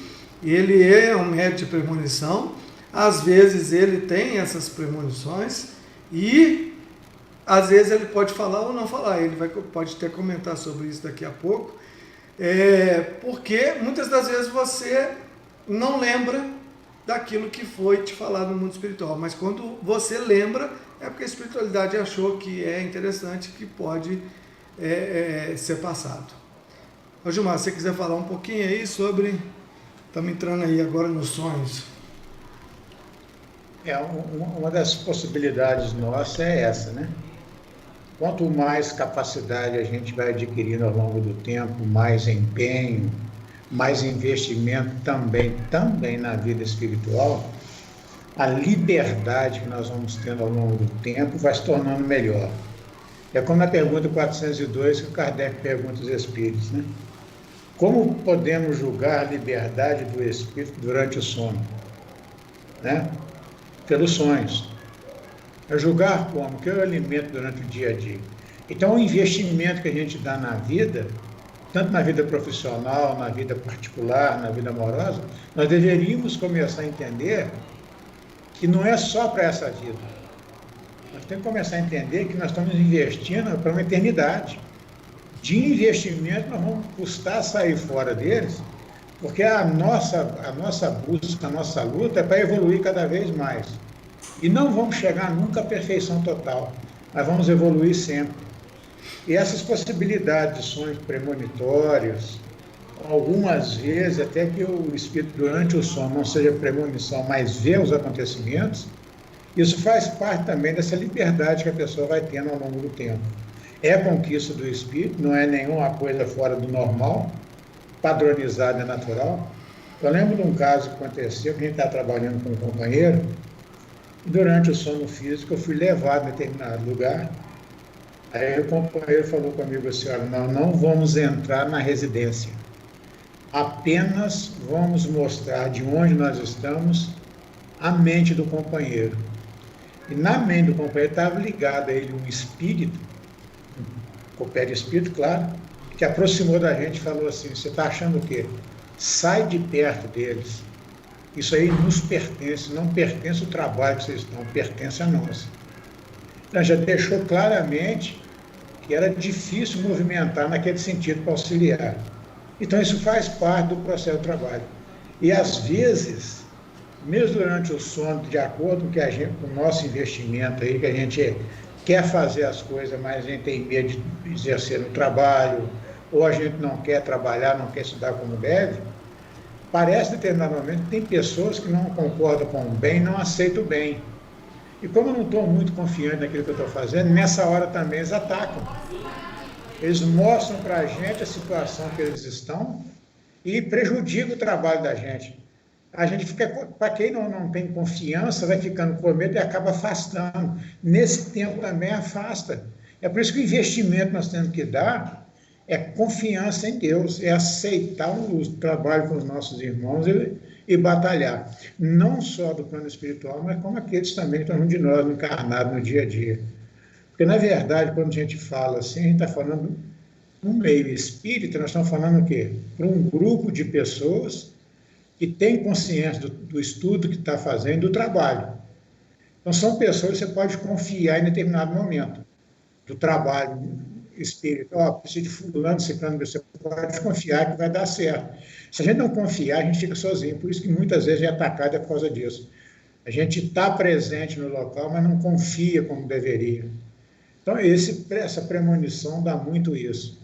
[SPEAKER 1] ele é um médium de premonição. Às vezes, ele tem essas premonições e às vezes ele pode falar ou não falar, ele pode até comentar sobre isso daqui a pouco, porque muitas das vezes você não lembra daquilo que foi te falado no mundo espiritual, mas quando você lembra, é porque a espiritualidade achou que é interessante, que pode ser passado. Ô Gilmar, se você quiser falar um pouquinho aí sobre, estamos entrando aí agora nos sonhos.
[SPEAKER 2] Uma das possibilidades nossas é essa, né? Quanto mais capacidade a gente vai adquirindo ao longo do tempo, mais empenho, mais investimento também na vida espiritual, a liberdade que nós vamos tendo ao longo do tempo vai se tornando melhor. É como na pergunta 402 que o Kardec pergunta aos espíritos, né? Como podemos julgar a liberdade do espírito durante o sono? Né? Pelos sonhos. É julgar como? Que eu alimento durante o dia a dia. Então, o investimento que a gente dá na vida, tanto na vida profissional, na vida particular, na vida amorosa, nós deveríamos começar a entender que não é só para essa vida. Nós temos que começar a entender que nós estamos investindo para uma eternidade. De investimento, nós vamos custar sair fora deles, porque a nossa busca, a nossa luta é para evoluir cada vez mais. E não vamos chegar nunca à perfeição total, mas vamos evoluir sempre. E essas possibilidades de sonhos premonitórios, algumas vezes até que o espírito durante o sono não seja premonição, mas vê os acontecimentos, isso faz parte também dessa liberdade que a pessoa vai tendo ao longo do tempo. É conquista do espírito, não é nenhuma coisa fora do normal, padronizada, é natural. Eu lembro de um caso que aconteceu, que a gente estava trabalhando com um companheiro, e durante o sono físico eu fui levado a determinado lugar. Aí o companheiro falou comigo assim: olha, nós não vamos entrar na residência, apenas vamos mostrar de onde nós estamos a mente do companheiro. E na mente do companheiro estava ligado a ele um espírito, um perispírito, claro, que aproximou da gente e falou assim: você está achando o quê? Sai de perto deles. Isso aí nos pertence, não pertence ao trabalho que vocês estão, pertence a nós. Então já deixou claramente que era difícil movimentar naquele sentido para auxiliar. Então isso faz parte do processo do trabalho. E às vezes, mesmo durante o sono, de acordo com o nosso investimento aí, que a gente quer fazer as coisas, mas a gente tem medo de exercer no trabalho, ou a gente não quer trabalhar, não quer estudar como deve, parece determinadamente que tem pessoas que não concordam com o bem, não aceitam o bem. E como eu não estou muito confiante naquilo que eu estou fazendo, nessa hora também eles atacam. Eles mostram para a gente a situação que eles estão e prejudicam o trabalho da gente. A gente fica, para quem não tem confiança, vai ficando com medo e acaba afastando. Nesse tempo também afasta. É por isso que o investimento que nós temos que dar é confiança em Deus, é aceitar o trabalho com os nossos irmãos e batalhar. Não só do plano espiritual, mas como aqueles também que estão de nós encarnados no dia a dia. Porque, na verdade, quando a gente fala assim, a gente está falando, no meio espírita, nós estamos falando o quê? Para um grupo de pessoas que tem consciência do estudo que está fazendo, do trabalho. Então, são pessoas que você pode confiar em determinado momento do trabalho espírita. Preciso de fulano, ciclano, você pode confiar que vai dar certo. Se a gente não confiar, a gente fica sozinho. Por isso que muitas vezes é atacado por causa disso. A gente está presente no local, mas não confia como deveria. Então, essa premonição dá muito isso.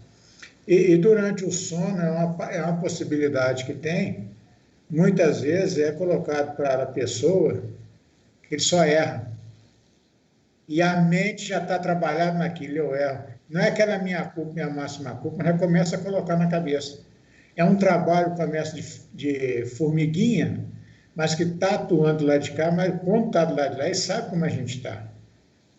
[SPEAKER 2] E durante o sono, é uma possibilidade que tem, muitas vezes é colocado para a pessoa que ele só erra. E a mente já está trabalhada naquilo, eu erro. Não é aquela minha culpa, minha máxima culpa, mas já começa a colocar na cabeça. É um trabalho que começa de formiguinha, mas que está atuando do lado de cá, mas quando está do lado de lá, ele sabe como a gente está.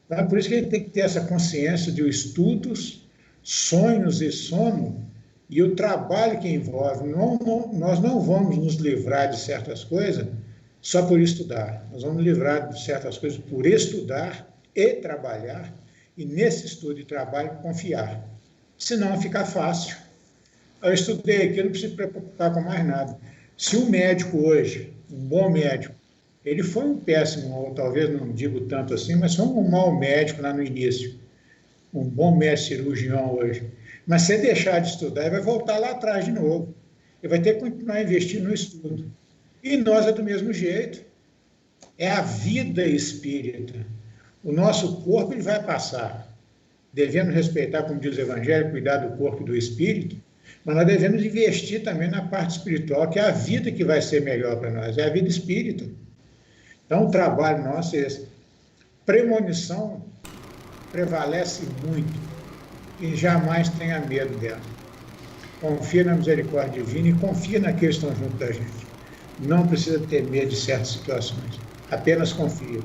[SPEAKER 2] Então, é por isso que a gente tem que ter essa consciência de estudos, sonhos e sono, e o trabalho que envolve. Nós não vamos nos livrar de certas coisas só por estudar. Nós vamos nos livrar de certas coisas por estudar e trabalhar, e nesse estudo e trabalho confiar. Senão fica fácil. Eu estudei aqui, eu não preciso me preocupar com mais nada. Se um médico hoje, um bom médico, ele foi um péssimo, ou talvez não digo tanto assim, mas foi um mau médico lá no início, um bom médico cirurgião hoje. Mas se ele deixar de estudar, ele vai voltar lá atrás de novo. Ele vai ter que continuar investindo no estudo. E nós é do mesmo jeito. É a vida espírita. O nosso corpo ele vai passar. Devemos respeitar, como diz o Evangelho, cuidar do corpo e do espírito, mas nós devemos investir também na parte espiritual, que é a vida que vai ser melhor para nós, é a vida espírita. Então, o trabalho nosso é esse. Premonição prevalece muito e jamais tenha medo dela. confia na misericórdia divina e confia naqueles que estão junto da gente. Não precisa ter medo de certas situações, apenas confia.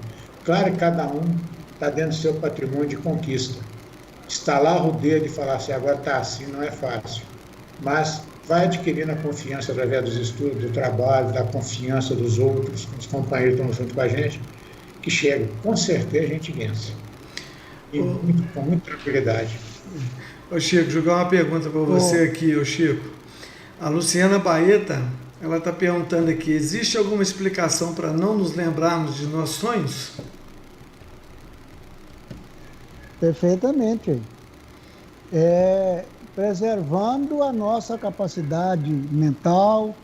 [SPEAKER 2] Claro que cada um está dentro do seu patrimônio de conquista. Estalar o dedo e falar assim, agora está assim, não é fácil. Mas vai adquirindo a confiança através dos estudos, do trabalho, da confiança dos outros, dos companheiros que estão junto com a gente, que chega. Com certeza a gente vence. E com muita tranquilidade.
[SPEAKER 1] Ô Chico, jogar uma pergunta para você aqui, ô Chico. A Luciana Baeta, ela está perguntando aqui, existe alguma explicação para não nos lembrarmos de nossos sonhos?
[SPEAKER 3] Perfeitamente. Preservando a nossa capacidade mental,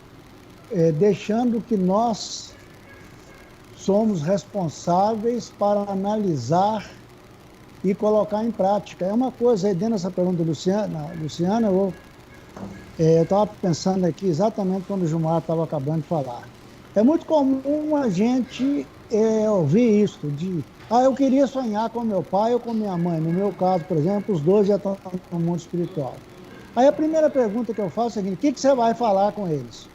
[SPEAKER 3] deixando que nós somos responsáveis para analisar e colocar em prática. É uma coisa, aí dentro dessa pergunta da Luciana, eu estava pensando aqui exatamente quando o Gilmar estava acabando de falar. É muito comum a gente ouvir isso, eu queria sonhar com meu pai ou com minha mãe. No meu caso, por exemplo, os dois já estão no mundo espiritual. Aí a primeira pergunta que eu faço é a seguinte, o que você vai falar com eles?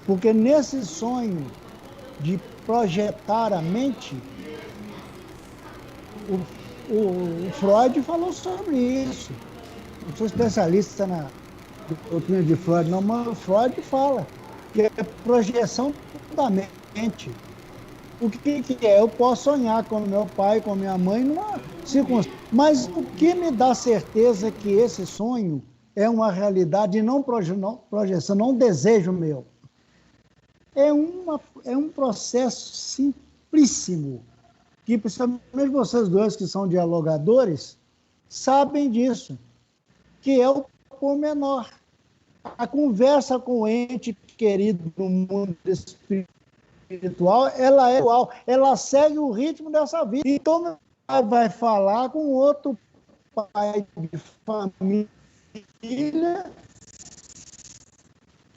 [SPEAKER 3] Porque nesse sonho de projetar a mente, o Freud falou sobre isso. Não sou especialista na doutrina de Freud, não, mas o Freud fala que é projeção da mente. O que é? Eu posso sonhar com meu pai, com minha mãe, numa circunstância. Mas o que me dá certeza que esse sonho é uma realidade e não projeção, não um desejo meu? É um processo simplíssimo, que principalmente vocês dois que são dialogadores sabem disso, que é o pormenor. A conversa com o ente querido do mundo espiritual, ela é igual, ela segue o ritmo dessa vida. Então, vai falar com outro pai de família, que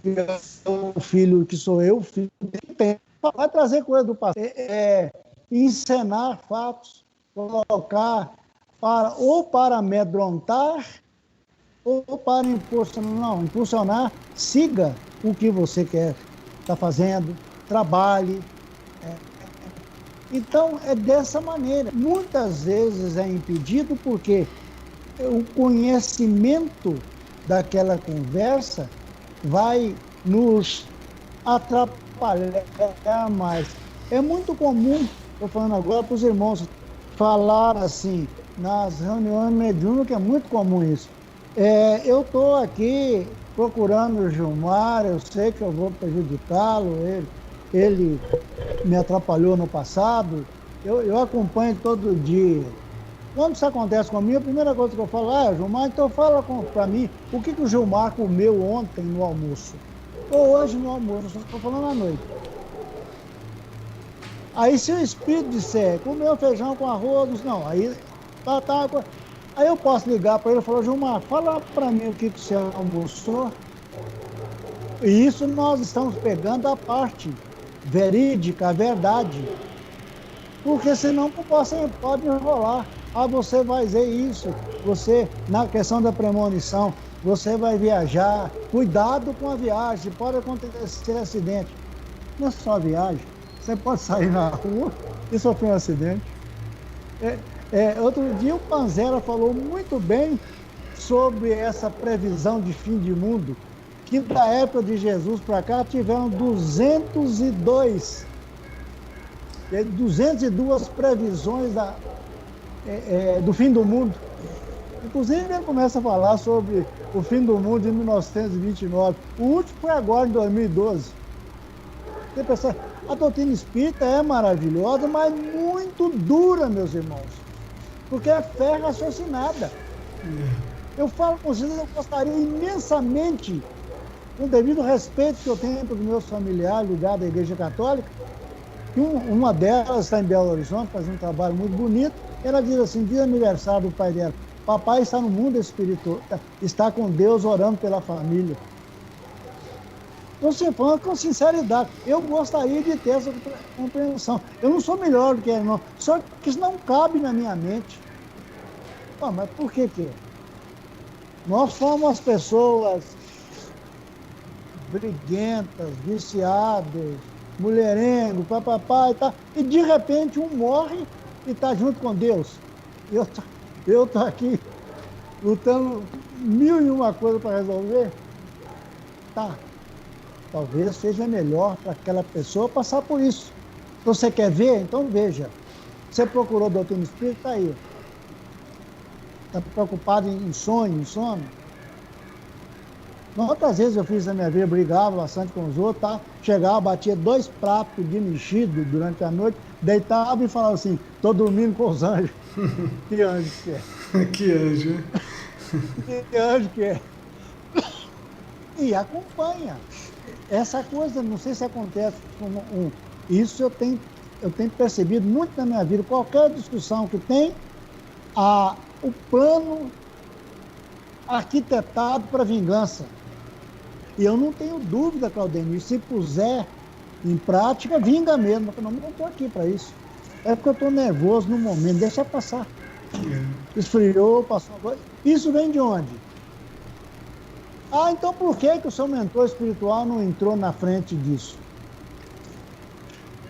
[SPEAKER 3] é o filho que sou eu, o filho que tem. Vai trazer coisa do passado. Encenar fatos, colocar ou para amedrontar, ou para impulsionar. Não, impulsionar, siga o que você quer estar fazendo, trabalhe. Então, é dessa maneira. Muitas vezes é impedido porque o conhecimento daquela conversa vai nos atrapalhar mais. É muito comum, estou falando agora para os irmãos, falar assim, nas reuniões mediúnicas, é muito comum isso. Eu estou aqui procurando o Gilmar, eu sei que eu vou prejudicá-lo, ele me atrapalhou no passado, eu acompanho todo dia. Quando isso acontece comigo, a primeira coisa que eu falo, Gilmar, então fala para mim o que o Gilmar comeu ontem no almoço, ou hoje no almoço, só estou falando à noite. Aí se o espírito disser, comeu feijão com arroz, não, aí aí eu posso ligar para ele e falar, Gilmar, fala para mim o que você almoçou. E isso nós estamos pegando a parte verídica, a verdade. Porque senão pode enrolar. Você vai dizer isso, você, na questão da premonição, você vai viajar, cuidado com a viagem, pode acontecer acidente. Não é só a viagem, você pode sair na rua e sofrer um acidente. Outro dia o Panzera falou muito bem sobre essa previsão de fim de mundo, que da época de Jesus para cá tiveram 202 previsões do fim do mundo. Inclusive ele começa a falar sobre o fim do mundo em 1929. O último foi agora, em 2012. Tem pessoa, a doutrina espírita é maravilhosa, mas muito dura, meus irmãos. Porque é fé raciocinada. Eu falo com vocês, eu gostaria imensamente, com o devido respeito que eu tenho para os meus familiares ligados à Igreja Católica, que uma delas está em Belo Horizonte, fazendo um trabalho muito bonito. Ela diz assim, dia aniversário do pai dela, papai está no mundo espiritual, está com Deus orando pela família. Então, você falando com sinceridade, eu gostaria de ter essa compreensão. Eu não sou melhor do que ele, não. Só que isso não cabe na minha mente. Mas por que? Nós fomos as pessoas briguentas, viciadas, mulherengo, papapá e tal, e de repente um morre e está junto com Deus. Eu tô aqui lutando mil e uma coisa para resolver. Tá, talvez seja melhor para aquela pessoa passar por isso. Se você quer ver, então veja. Você procurou doutrina espírita, está aí. Está preocupado em sonho, em sono? Quantas vezes eu fiz na minha vida, brigava bastante com os outros, tá? Chegava, batia 2 pratos de mexido durante a noite, deitava e falava assim, tô dormindo com os anjos. Que anjo que é?
[SPEAKER 1] Que anjo, né?
[SPEAKER 3] Que anjo que é? E acompanha. Essa coisa, não sei se acontece com isso eu tenho percebido muito na minha vida. Qualquer discussão que tem, o plano arquitetado para vingança. E eu não tenho dúvida, Claudemir, se puser em prática, vinga mesmo. Eu não estou aqui para isso. É porque eu estou nervoso no momento, deixa passar. Esfriou, passou agora. Isso vem de onde? Então por que o seu mentor espiritual não entrou na frente disso?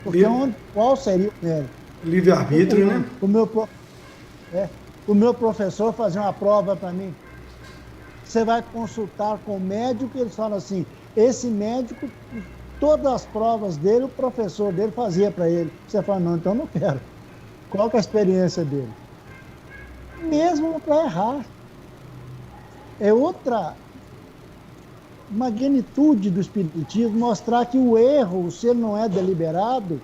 [SPEAKER 3] Porque qual seria o mérito?
[SPEAKER 1] Livre-arbítrio, né?
[SPEAKER 3] O meu professor fazia uma prova para mim. Você vai consultar com o médico e eles falam assim, esse médico, todas as provas dele, o professor dele fazia para ele. Você fala, não, então não quero. Qual que é a experiência dele? Mesmo para errar. É outra magnitude do espiritismo mostrar que o erro, se ele não é deliberado,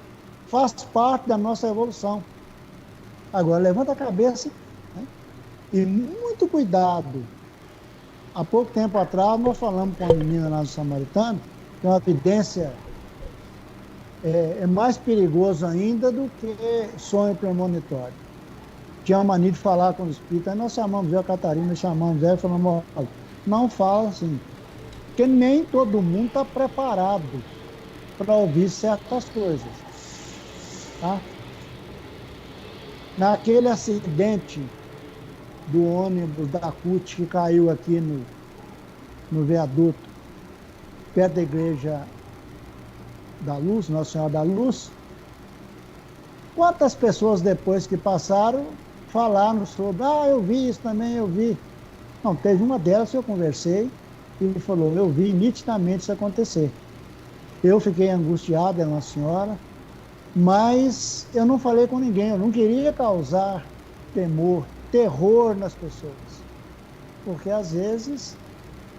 [SPEAKER 3] faz parte da nossa evolução. Agora, levanta a cabeça, né? E muito cuidado. Há pouco tempo atrás, nós falamos com uma menina lá no Samaritano, que uma evidência é mais perigoso ainda do que sonho premonitório. Tinha uma mania de falar com o espírito, aí nós chamamos a Catarina, chamamos ela e falamos, olha, não fala assim, porque nem todo mundo está preparado para ouvir certas coisas. Tá? Naquele acidente do ônibus da CUT que caiu aqui no viaduto, perto da igreja da Luz, Nossa Senhora da Luz, quantas pessoas depois que passaram falaram sobre, eu vi isso também, eu vi. Não, teve uma delas que eu conversei e falou, eu vi nitidamente isso acontecer. Eu fiquei angustiado, era uma senhora, mas eu não falei com ninguém, eu não queria causar terror nas pessoas, porque às vezes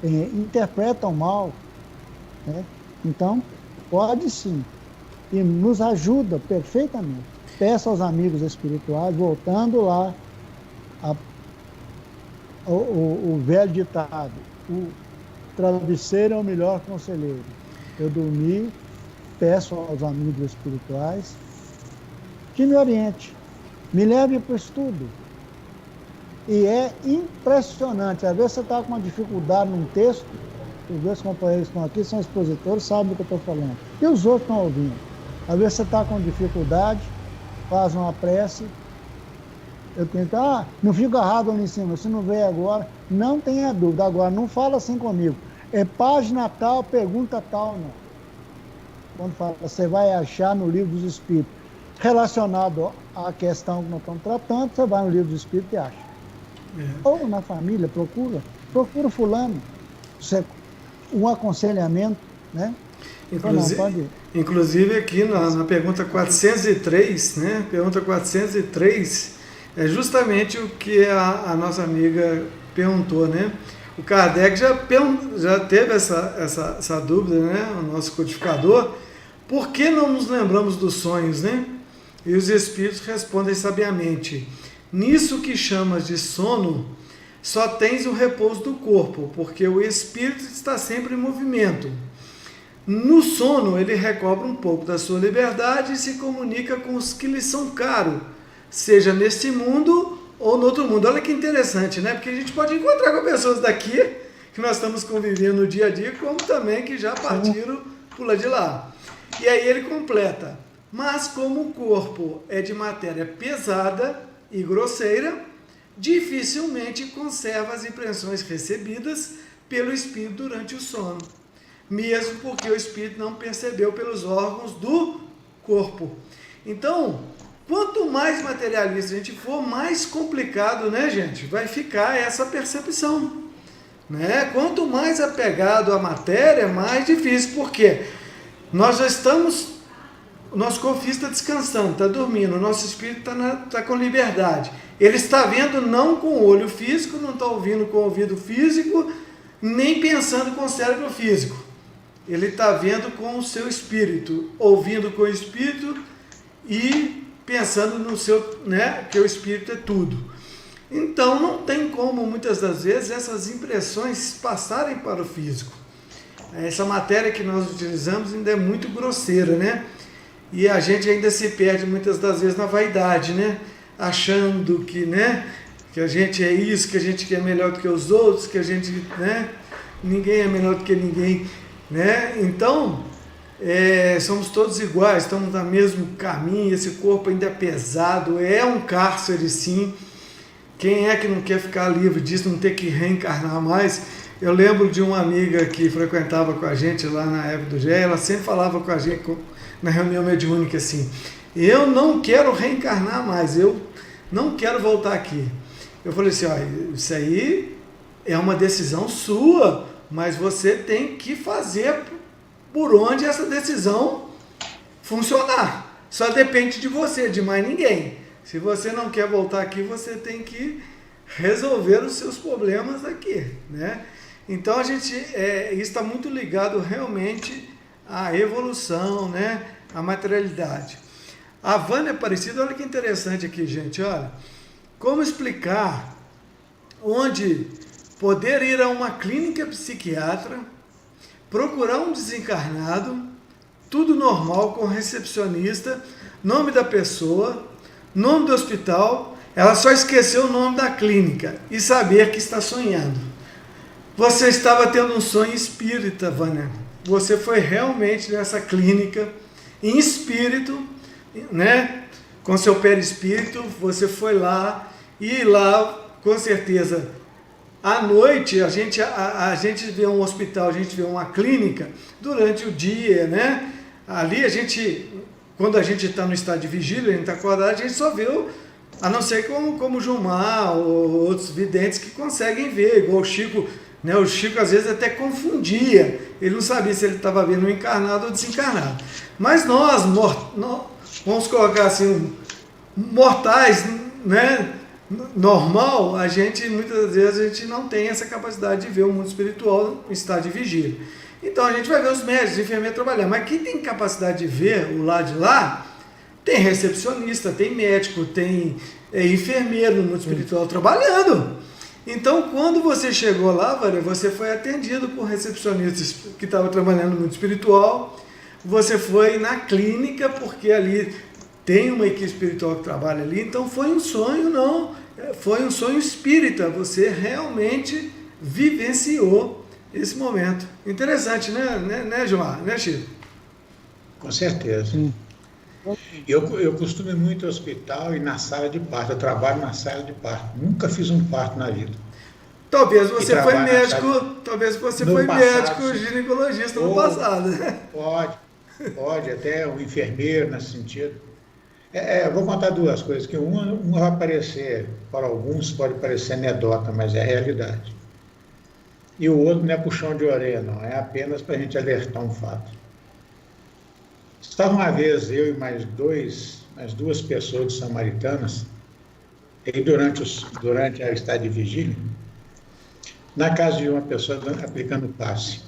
[SPEAKER 3] interpretam mal, né? Então, pode sim, e nos ajuda perfeitamente. Peço aos amigos espirituais, voltando lá, o velho ditado, o travesseiro é o melhor conselheiro. Eu dormi, peço aos amigos espirituais que me oriente, me leve para o estudo. E é impressionante. Às vezes você está com uma dificuldade num texto, os dois companheiros que estão aqui são expositores, sabem do que eu estou falando. E os outros estão ouvindo. Às vezes você está com dificuldade, faz uma prece, eu tento, não fica errado ali em cima, se não veio agora, não tenha dúvida. Agora, não fala assim comigo. É página tal, pergunta tal, não. Quando fala, você vai achar no livro dos Espíritos. Relacionado à questão que nós estamos tratando, você vai no livro dos Espíritos e acha. Ou na família, procura fulano. Um aconselhamento, né?
[SPEAKER 1] Inclusive aqui na pergunta 403, né? Pergunta 403 é justamente o que a nossa amiga perguntou, né? O Kardec já teve essa dúvida, né? O nosso codificador, por que não nos lembramos dos sonhos, né? E os espíritos respondem sabiamente, nisso que chamas de sono, só tens o repouso do corpo, porque o espírito está sempre em movimento. No sono, ele recobra um pouco da sua liberdade e se comunica com os que lhe são caros, seja neste mundo ou no outro mundo. Olha que interessante, né? Porque a gente pode encontrar com pessoas daqui, que nós estamos convivendo no dia a dia, como também que já partiram por lá de lá. E aí ele completa, mas como o corpo é de matéria pesada e grosseira, dificilmente conserva as impressões recebidas pelo espírito durante o sono. mesmo porque o espírito não percebeu pelos órgãos do corpo. Então, quanto mais materialista a gente for, mais complicado, né, gente, vai ficar essa percepção, né? Quanto mais apegado à matéria, mais difícil, porque nós já estamos, o nosso corpo físico está descansando, está dormindo, o nosso espírito está com liberdade. Ele está vendo não com o olho físico, não está ouvindo com o ouvido físico, nem pensando com o cérebro físico. Ele está vendo com o seu espírito, ouvindo com o espírito e pensando no seu, né, que o espírito é tudo. Então não tem como, muitas das vezes, essas impressões passarem para o físico. Essa matéria que nós utilizamos ainda é muito grosseira, né? E a gente ainda se perde muitas das vezes na vaidade, né? Achando que, né, que a gente é isso, que a gente é melhor do que os outros, que a gente, né, ninguém é melhor do que ninguém, né? Então, somos todos iguais, estamos no mesmo caminho, esse corpo ainda é pesado, é um cárcere sim. Quem é que não quer ficar livre disso, não ter que reencarnar mais? Eu lembro de uma amiga que frequentava com a gente lá na época do GE, ela sempre falava com a gente na reunião mediúnica assim: eu não quero reencarnar mais, eu não quero voltar aqui. Eu falei assim: ó, isso aí é uma decisão sua, mas você tem que fazer por onde essa decisão funcionar. Só depende de você, de mais ninguém. Se você não quer voltar aqui, você tem que resolver os seus problemas aqui, né? Então isso está muito ligado realmente à evolução, né? À materialidade. A Vânia Aparecida, olha que interessante aqui, gente, olha. Como explicar onde poder ir a uma clínica psiquiatra, procurar um desencarnado, tudo normal, com recepcionista, nome da pessoa, nome do hospital, ela só esqueceu o nome da clínica e saber que está sonhando. Você estava tendo um sonho espírita, Vânia. Você foi realmente nessa clínica, em espírito, né? Com seu perispírito, você foi lá, e lá, com certeza, à noite, a gente vê um hospital, a gente vê uma clínica, durante o dia, né? Ali quando a gente está no estado de vigília, a gente está acordado, a gente só vê, a não ser como o Gilmar ou outros videntes que conseguem ver, igual o Chico, né? O Chico às vezes até confundia, ele não sabia se ele estava vendo um encarnado ou desencarnado. Mas nós, vamos colocar assim, mortais, né? Normal, muitas vezes a gente não tem essa capacidade de ver o mundo espiritual em estado de vigília. Então a gente vai ver os médicos, os enfermeiros trabalhando, mas quem tem capacidade de ver o lado de lá, tem recepcionista, tem médico, tem enfermeiro no mundo espiritual trabalhando. Então quando você chegou lá, Vânia, você foi atendido por recepcionistas que estavam trabalhando no mundo espiritual, você foi na clínica, porque ali tem uma equipe espiritual que trabalha ali, então foi um sonho, foi um sonho espírita, você realmente vivenciou esse momento. Interessante, né, Gilmar? Né, Chico?
[SPEAKER 2] Com certeza. Sim. Eu costumo ir muito ao hospital e na sala de parto. Eu trabalho na sala de parto. Nunca fiz um parto na vida.
[SPEAKER 1] Talvez você foi médico ginecologista no passado.
[SPEAKER 2] Pode, até o enfermeiro nesse sentido. Eu vou contar duas coisas, que uma vai parecer, para alguns pode parecer anedota, mas é a realidade. E o outro não é puxão de orelha, não, é apenas para a gente alertar um fato. Estava uma vez eu e mais duas pessoas de samaritanas, e durante a estada de vigília, na casa de uma pessoa aplicando passe.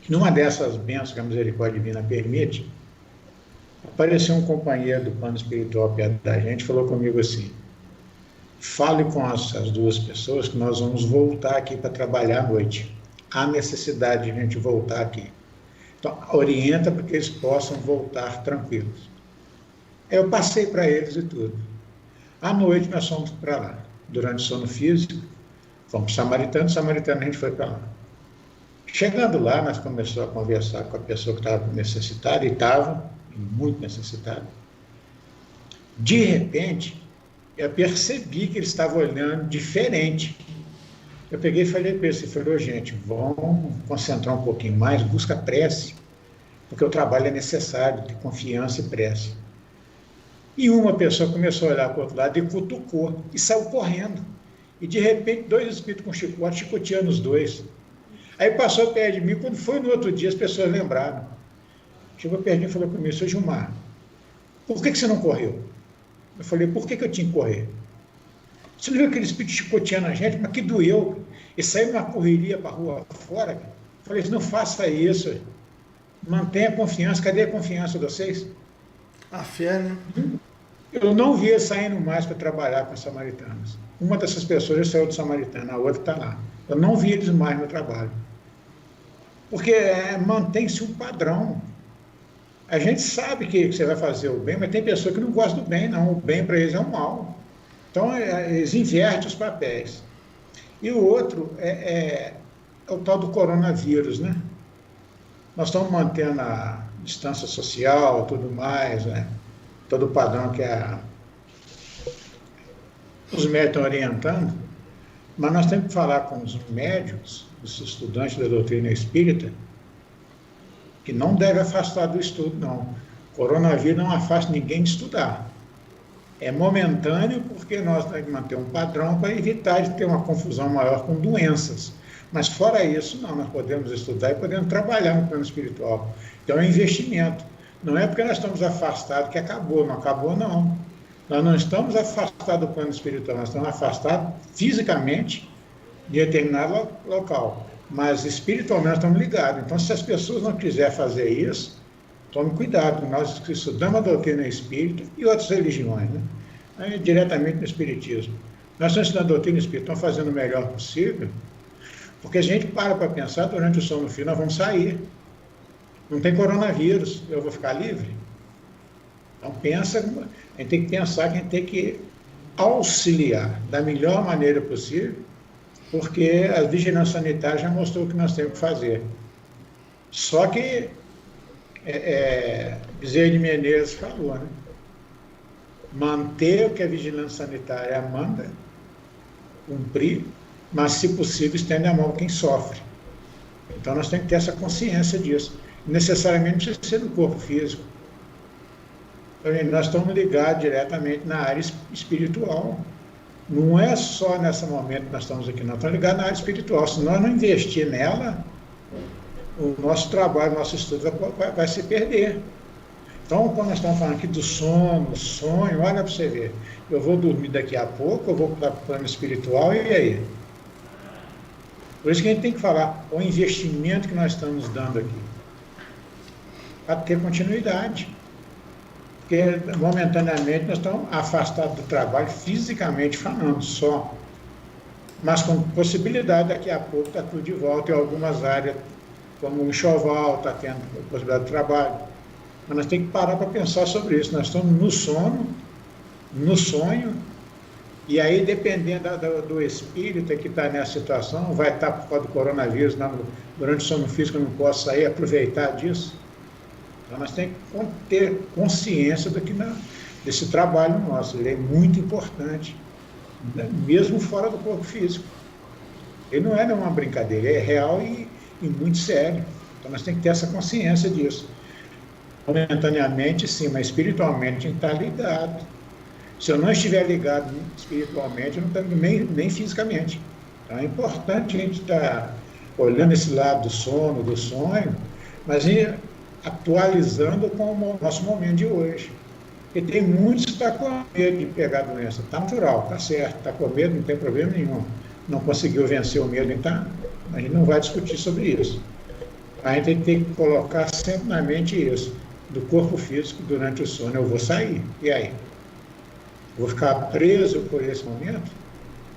[SPEAKER 2] Numa dessas bênçãos que a misericórdia divina permite, apareceu um companheiro do plano espiritual perto da gente, falou comigo assim: fale com essas duas pessoas que nós vamos voltar aqui para trabalhar à noite. Há necessidade de a gente voltar aqui. Então, orienta para que eles possam voltar tranquilos. Eu passei para eles e tudo. À noite nós fomos para lá. Durante o sono físico, fomos para Samaritano a gente foi para lá. Chegando lá, nós começamos a conversar com a pessoa que estava necessitada, e estava muito necessitada. De repente, eu percebi que ele estava olhando diferente. Eu peguei e falei para eles, falei, gente, vamos concentrar um pouquinho mais, busca prece, porque o trabalho é necessário, de confiança e prece. E uma pessoa começou a olhar para o outro lado e cutucou, e saiu correndo. E de repente, 2 espíritos com chicote chicoteando os dois. Aí passou perto de mim, quando foi no outro dia, as pessoas lembraram. Chegou perto de mim e falou para mim, seu Gilmar, por que você não correu? Eu falei, por que eu tinha que correr? Você não viu aquele espírito chicoteando a gente? Mas que doeu. E saiu numa correria para a rua fora. Eu falei, não faça isso. Mantenha a confiança. Cadê a confiança de vocês?
[SPEAKER 1] A fé, né?
[SPEAKER 2] Eu não vi eles saindo mais para trabalhar com os samaritanos. Uma dessas pessoas já saiu do samaritano, a outra está lá. Eu não vi eles mais no trabalho. Porque mantém-se um padrão. A gente sabe que você vai fazer o bem, mas tem pessoa que não gosta do bem, não. O bem para eles é o mal. Então, eles invertem os papéis. E o outro é o tal do coronavírus, né? Nós estamos mantendo a distância social, tudo mais, né? Todo o padrão que os médicos estão orientando, mas nós temos que falar com os médicos, os estudantes da doutrina espírita, que não deve afastar do estudo, não. Coronavírus não afasta ninguém de estudar. É momentâneo porque nós temos que manter um padrão para evitar de ter uma confusão maior com doenças. Mas fora isso, não, nós podemos estudar e podemos trabalhar no plano espiritual. Então é um investimento. Não é porque nós estamos afastados que acabou, não acabou não. Nós não estamos afastados do plano espiritual, nós estamos afastados fisicamente de determinado local. Mas espiritualmente nós estamos ligados. Então se as pessoas não quiserem fazer isso, tome cuidado, nós estudamos a doutrina espírita e outras religiões, né? Diretamente no espiritismo. Nós estamos estudando a doutrina espírita, estamos fazendo o melhor possível, porque a gente para pensar, durante o sono fim nós vamos sair. Não tem coronavírus, eu vou ficar livre? Então pensa, a gente tem que pensar que a gente tem que auxiliar da melhor maneira possível, porque a vigilância sanitária já mostrou o que nós temos que fazer. Só que Bezerra de Menezes falou, né? Manter o que a vigilância sanitária manda, cumprir, mas, se possível, estende a mão a quem sofre. Então, nós temos que ter essa consciência disso. Necessariamente precisa ser do corpo físico. Então, nós estamos ligados diretamente na área espiritual. Não é só nesse momento que nós estamos aqui, nós estamos ligados na área espiritual. Se nós não investir nela, o nosso trabalho, o nosso estudo vai se perder. Então, quando nós estamos falando aqui do sono, sonho, olha para você ver. Eu vou dormir daqui a pouco, eu vou para o plano espiritual, e aí? Por isso que a gente tem que falar o investimento que nós estamos dando aqui, para ter continuidade. Porque, momentaneamente, nós estamos afastados do trabalho, fisicamente falando, só. Mas com possibilidade, daqui a pouco está tudo de volta, em algumas áreas, como o enxoval, está tendo possibilidade de trabalho. Mas nós temos que parar para pensar sobre isso. Nós estamos no sono, no sonho, e aí, dependendo do espírito que está nessa situação, vai estar por causa do coronavírus, durante o sono físico eu não posso sair, aproveitar disso. Então, nós temos que ter consciência desse trabalho nosso. Ele é muito importante, né? Mesmo fora do corpo físico. Ele não é uma brincadeira, ele é real e muito sério. Então, nós temos que ter essa consciência disso. Momentaneamente, sim, mas espiritualmente a gente está ligado. Se eu não estiver ligado espiritualmente, eu não estou nem fisicamente. Então é importante a gente estar olhando esse lado do sono, do sonho, mas atualizando com o nosso momento de hoje. Porque tem muitos que estão com medo de pegar a doença. Está natural, está certo, está com medo, não tem problema nenhum. Não conseguiu vencer o medo, então a gente não vai discutir sobre isso. A gente tem que colocar sempre na mente isso, do corpo físico durante o sono. Eu vou sair, e aí? Vou ficar preso por esse momento?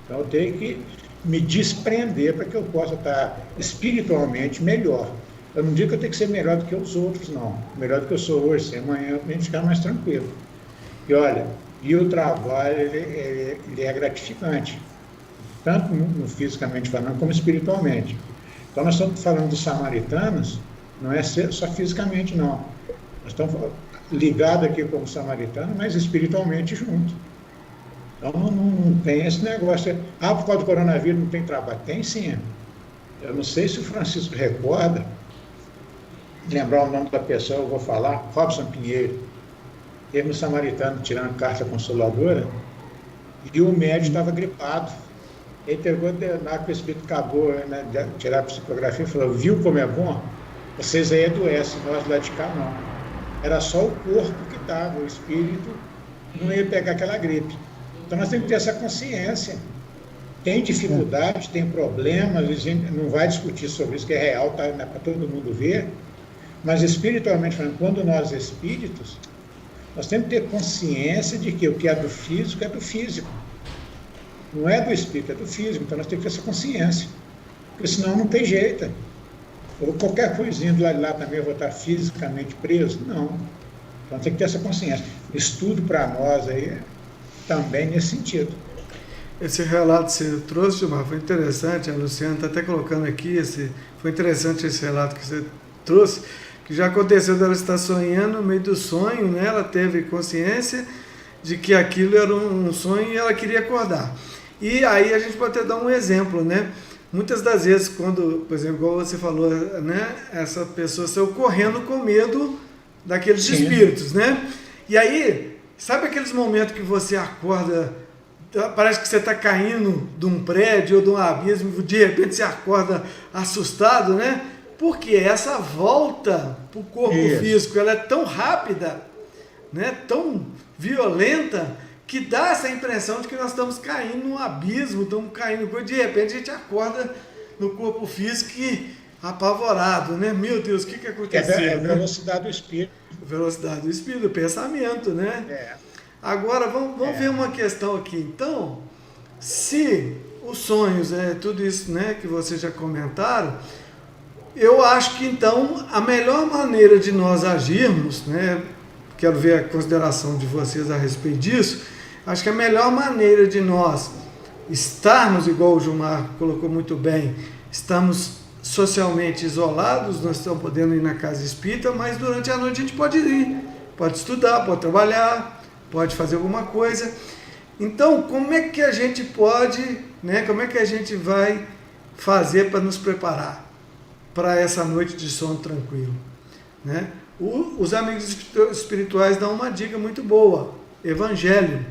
[SPEAKER 2] Então eu tenho que me desprender para que eu possa estar espiritualmente melhor. Eu não digo que eu tenho que ser melhor do que os outros, não. Melhor do que eu sou hoje, sem amanhã, para a gente ficar mais tranquilo. E olha, o trabalho ele é gratificante, tanto no fisicamente falando, como espiritualmente. Então nós estamos falando dos samaritanos, não é só fisicamente, não. Nós estamos ligados aqui como samaritano, mas espiritualmente junto. Então não tem esse negócio. Ah, por causa do coronavírus não tem trabalho. Tem sim. Eu não sei se o Francisco recorda, lembrar o nome da pessoa, eu vou falar, Robson Pinheiro. Teve um samaritano tirando carta consoladora e o médico estava gripado. Ele pegou, na hora que o espírito acabou, né, de tirar a psicografia, e falou: viu como é bom? Vocês aí adoecem, nós lá de cá não. Era só o corpo que estava, o espírito não ia pegar aquela gripe. Então nós temos que ter essa consciência. Tem dificuldade, tem problemas, a gente não vai discutir sobre isso, que é real, tá, né, para todo mundo ver, mas espiritualmente falando, quando nós espíritos, nós temos que ter consciência de que o que é do físico é do físico. Não é do espírito, é do físico. Então nós temos que ter essa consciência. Porque senão não tem jeito. Ou qualquer coisinha do lado de lá também eu vou estar fisicamente preso. Não. Então tem que ter essa consciência. Estudo para nós aí também nesse sentido.
[SPEAKER 1] Esse relato que você trouxe, Gilmar, foi interessante. A Luciana está até colocando aqui. Foi interessante esse relato que você trouxe, que já aconteceu dela estar sonhando, no meio do sonho, né? Ela teve consciência de que aquilo era um sonho e ela queria acordar. E aí a gente pode até dar um exemplo, né? Muitas das vezes, quando, por exemplo, igual você falou, né? Essa pessoa saiu correndo com medo daqueles
[SPEAKER 2] Sim.
[SPEAKER 1] espíritos, né? E aí, sabe aqueles momentos que você acorda, parece que você está caindo de um prédio ou de um abismo, de repente você acorda assustado, né? Porque essa volta para o corpo físico, ela é tão rápida, né? Tão violenta, que dá essa impressão de que nós estamos caindo num abismo, estamos caindo, de repente a gente acorda no corpo físico e apavorado, né? Meu Deus, o que aconteceu?
[SPEAKER 2] É a velocidade do espírito.
[SPEAKER 1] Velocidade do espírito, do pensamento, né? Agora, vamos ver uma questão aqui. Então, se os sonhos, tudo isso, né, que vocês já comentaram, eu acho que, então, a melhor maneira de nós agirmos, né, quero ver a consideração de vocês a respeito disso, acho que a melhor maneira de nós estarmos, igual o Gilmar colocou muito bem, estamos socialmente isolados, nós estamos podendo ir na casa espírita, mas durante a noite a gente pode ir, pode estudar, pode trabalhar, pode fazer alguma coisa. Então, como é que a gente pode, né, como é que a gente vai fazer para nos preparar para essa noite de sono tranquilo, né? Os amigos espirituais dão uma dica muito boa: Evangelho.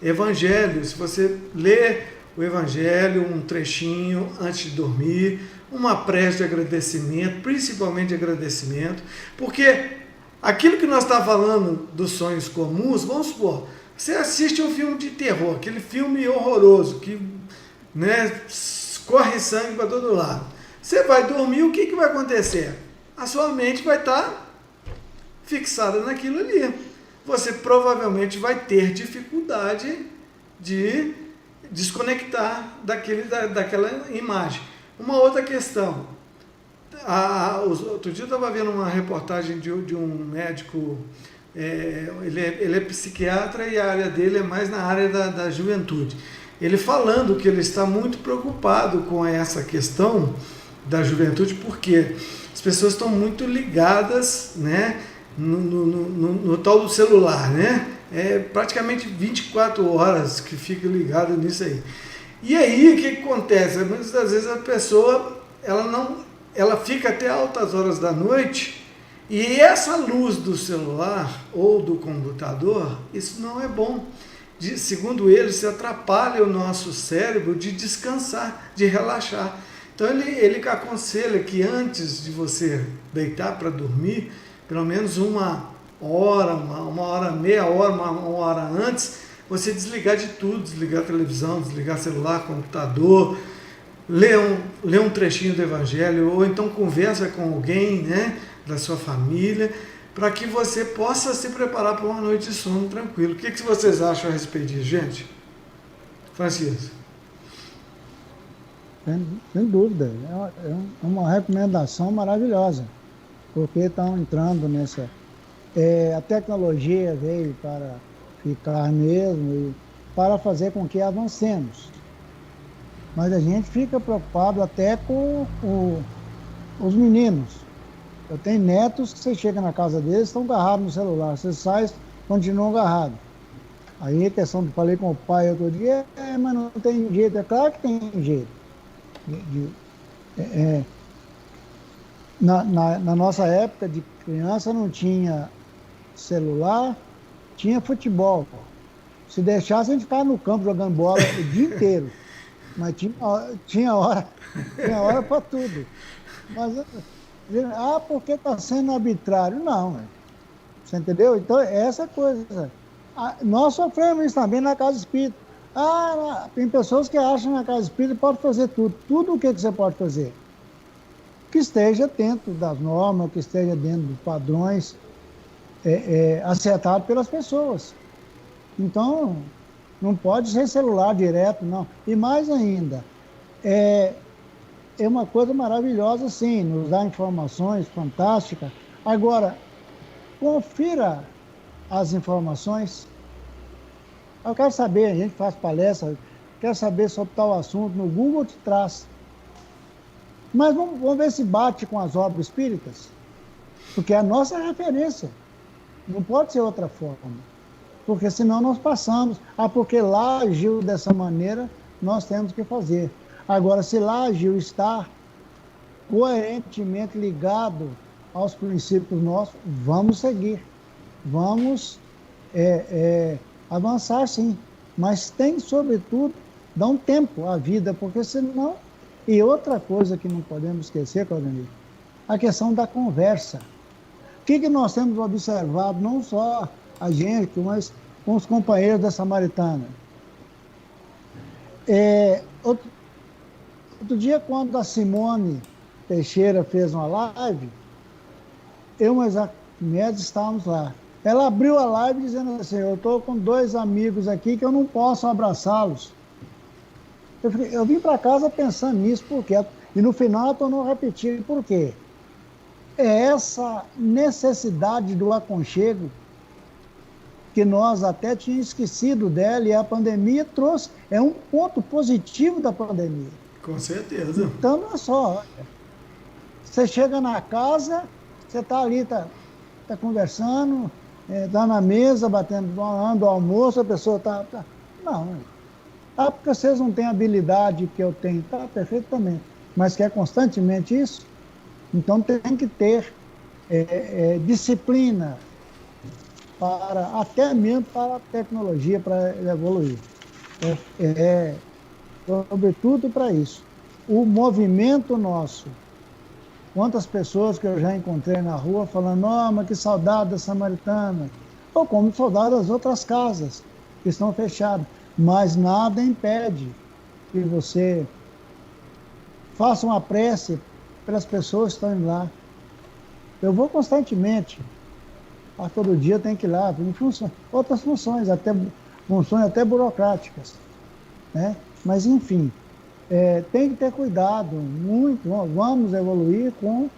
[SPEAKER 1] Evangelho, se você lê o Evangelho, um trechinho antes de dormir, uma prece de agradecimento, principalmente de agradecimento, porque aquilo que nós estamos falando dos sonhos comuns, vamos supor, você assiste um filme de terror, aquele filme horroroso, que, né, corre sangue para todo lado. Você vai dormir, o que vai acontecer? A sua mente vai estar fixada naquilo ali. Você provavelmente vai ter dificuldade de desconectar daquela imagem. Uma outra questão. Outro dia eu estava vendo uma reportagem de um médico, ele é psiquiatra e a área dele é mais na área da juventude. Ele falando que ele está muito preocupado com essa questão da juventude, porque as pessoas estão muito ligadas, né, no tal do celular, né? É praticamente 24 horas que fica ligado nisso aí. E aí, o que acontece? Muitas das vezes a pessoa, ela fica até altas horas da noite, e essa luz do celular ou do computador, isso não é bom. Segundo ele, isso atrapalha o nosso cérebro de descansar, de relaxar. Então ele aconselha que antes de você deitar para dormir, pelo menos uma hora, meia hora, uma hora antes, você desligar de tudo, desligar a televisão, desligar celular, computador, ler um trechinho do Evangelho, ou então conversa com alguém, né, da sua família, para que você possa se preparar para uma noite de sono tranquilo. O que vocês acham a respeito disso, gente? Francisco.
[SPEAKER 3] Sem dúvida, é uma recomendação maravilhosa, porque estão entrando nessa... a tecnologia veio para ficar mesmo e para fazer com que avancemos. Mas a gente fica preocupado até com os meninos. Eu tenho netos que você chega na casa deles, estão agarrados no celular, você sai, continuam agarrados. Aí a questão que falei com o pai outro dia, mas não tem jeito, é claro que tem jeito. É, na nossa época de criança não tinha celular, tinha futebol. Se deixasse, a gente ficava no campo jogando bola o dia inteiro. Mas tinha hora, tinha hora para tudo. Mas, porque está sendo arbitrário? Não, você entendeu? Então, é essa coisa. Nós sofremos isso também na casa espírita. Tem pessoas que acham que na casa espírita pode fazer tudo. Tudo o que você pode fazer? Que esteja dentro das normas, que esteja dentro dos padrões acertados pelas pessoas. Então, não pode ser celular direto, não. E mais ainda, é uma coisa maravilhosa, sim, nos dá informações fantásticas. Agora, confira as informações. Eu quero saber, a gente faz palestra, quero saber sobre tal assunto, no Google te traz. Mas vamos ver se bate com as obras espíritas, porque é a nossa referência. Não pode ser outra forma. Porque senão nós passamos. Porque lá agiu dessa maneira, nós temos que fazer. Agora, se lá agiu está coerentemente ligado aos princípios nossos, vamos seguir. Vamos avançar, sim. Mas tem, sobretudo, dar um tempo à vida, porque senão... E outra coisa que não podemos esquecer, Claudemir, a questão da conversa. O que nós temos observado, não só a gente, mas com os companheiros da Samaritana? Outro dia, quando a Simone Teixeira fez uma live, eu e o Arquimedes estávamos lá. Ela abriu a live dizendo assim, eu estou com 2 amigos aqui que eu não posso abraçá-los. Eu vim para casa pensando nisso, porque e no final ela tornou a repetir, por quê? É essa necessidade do aconchego que nós até tínhamos esquecido dela e a pandemia trouxe, é um ponto positivo da pandemia.
[SPEAKER 1] Com certeza.
[SPEAKER 3] Então, não é só, você chega na casa, você está ali, tá conversando, está na mesa, falando do almoço, a pessoa está... Não, porque vocês não têm a habilidade que eu tenho, tá, perfeitamente, mas quer constantemente isso? Então tem que ter disciplina, até mesmo para a tecnologia, para evoluir. Sobretudo para isso. O movimento nosso, quantas pessoas que eu já encontrei na rua falando, mas que saudade da Samaritana, ou como saudade das outras casas que estão fechadas. Mas nada impede que você faça uma prece pelas pessoas que estão indo lá. Eu vou constantemente. Todo dia tem que ir lá. Outras funções, funções até burocráticas. Né? Mas, enfim, tem que ter cuidado. Vamos evoluir com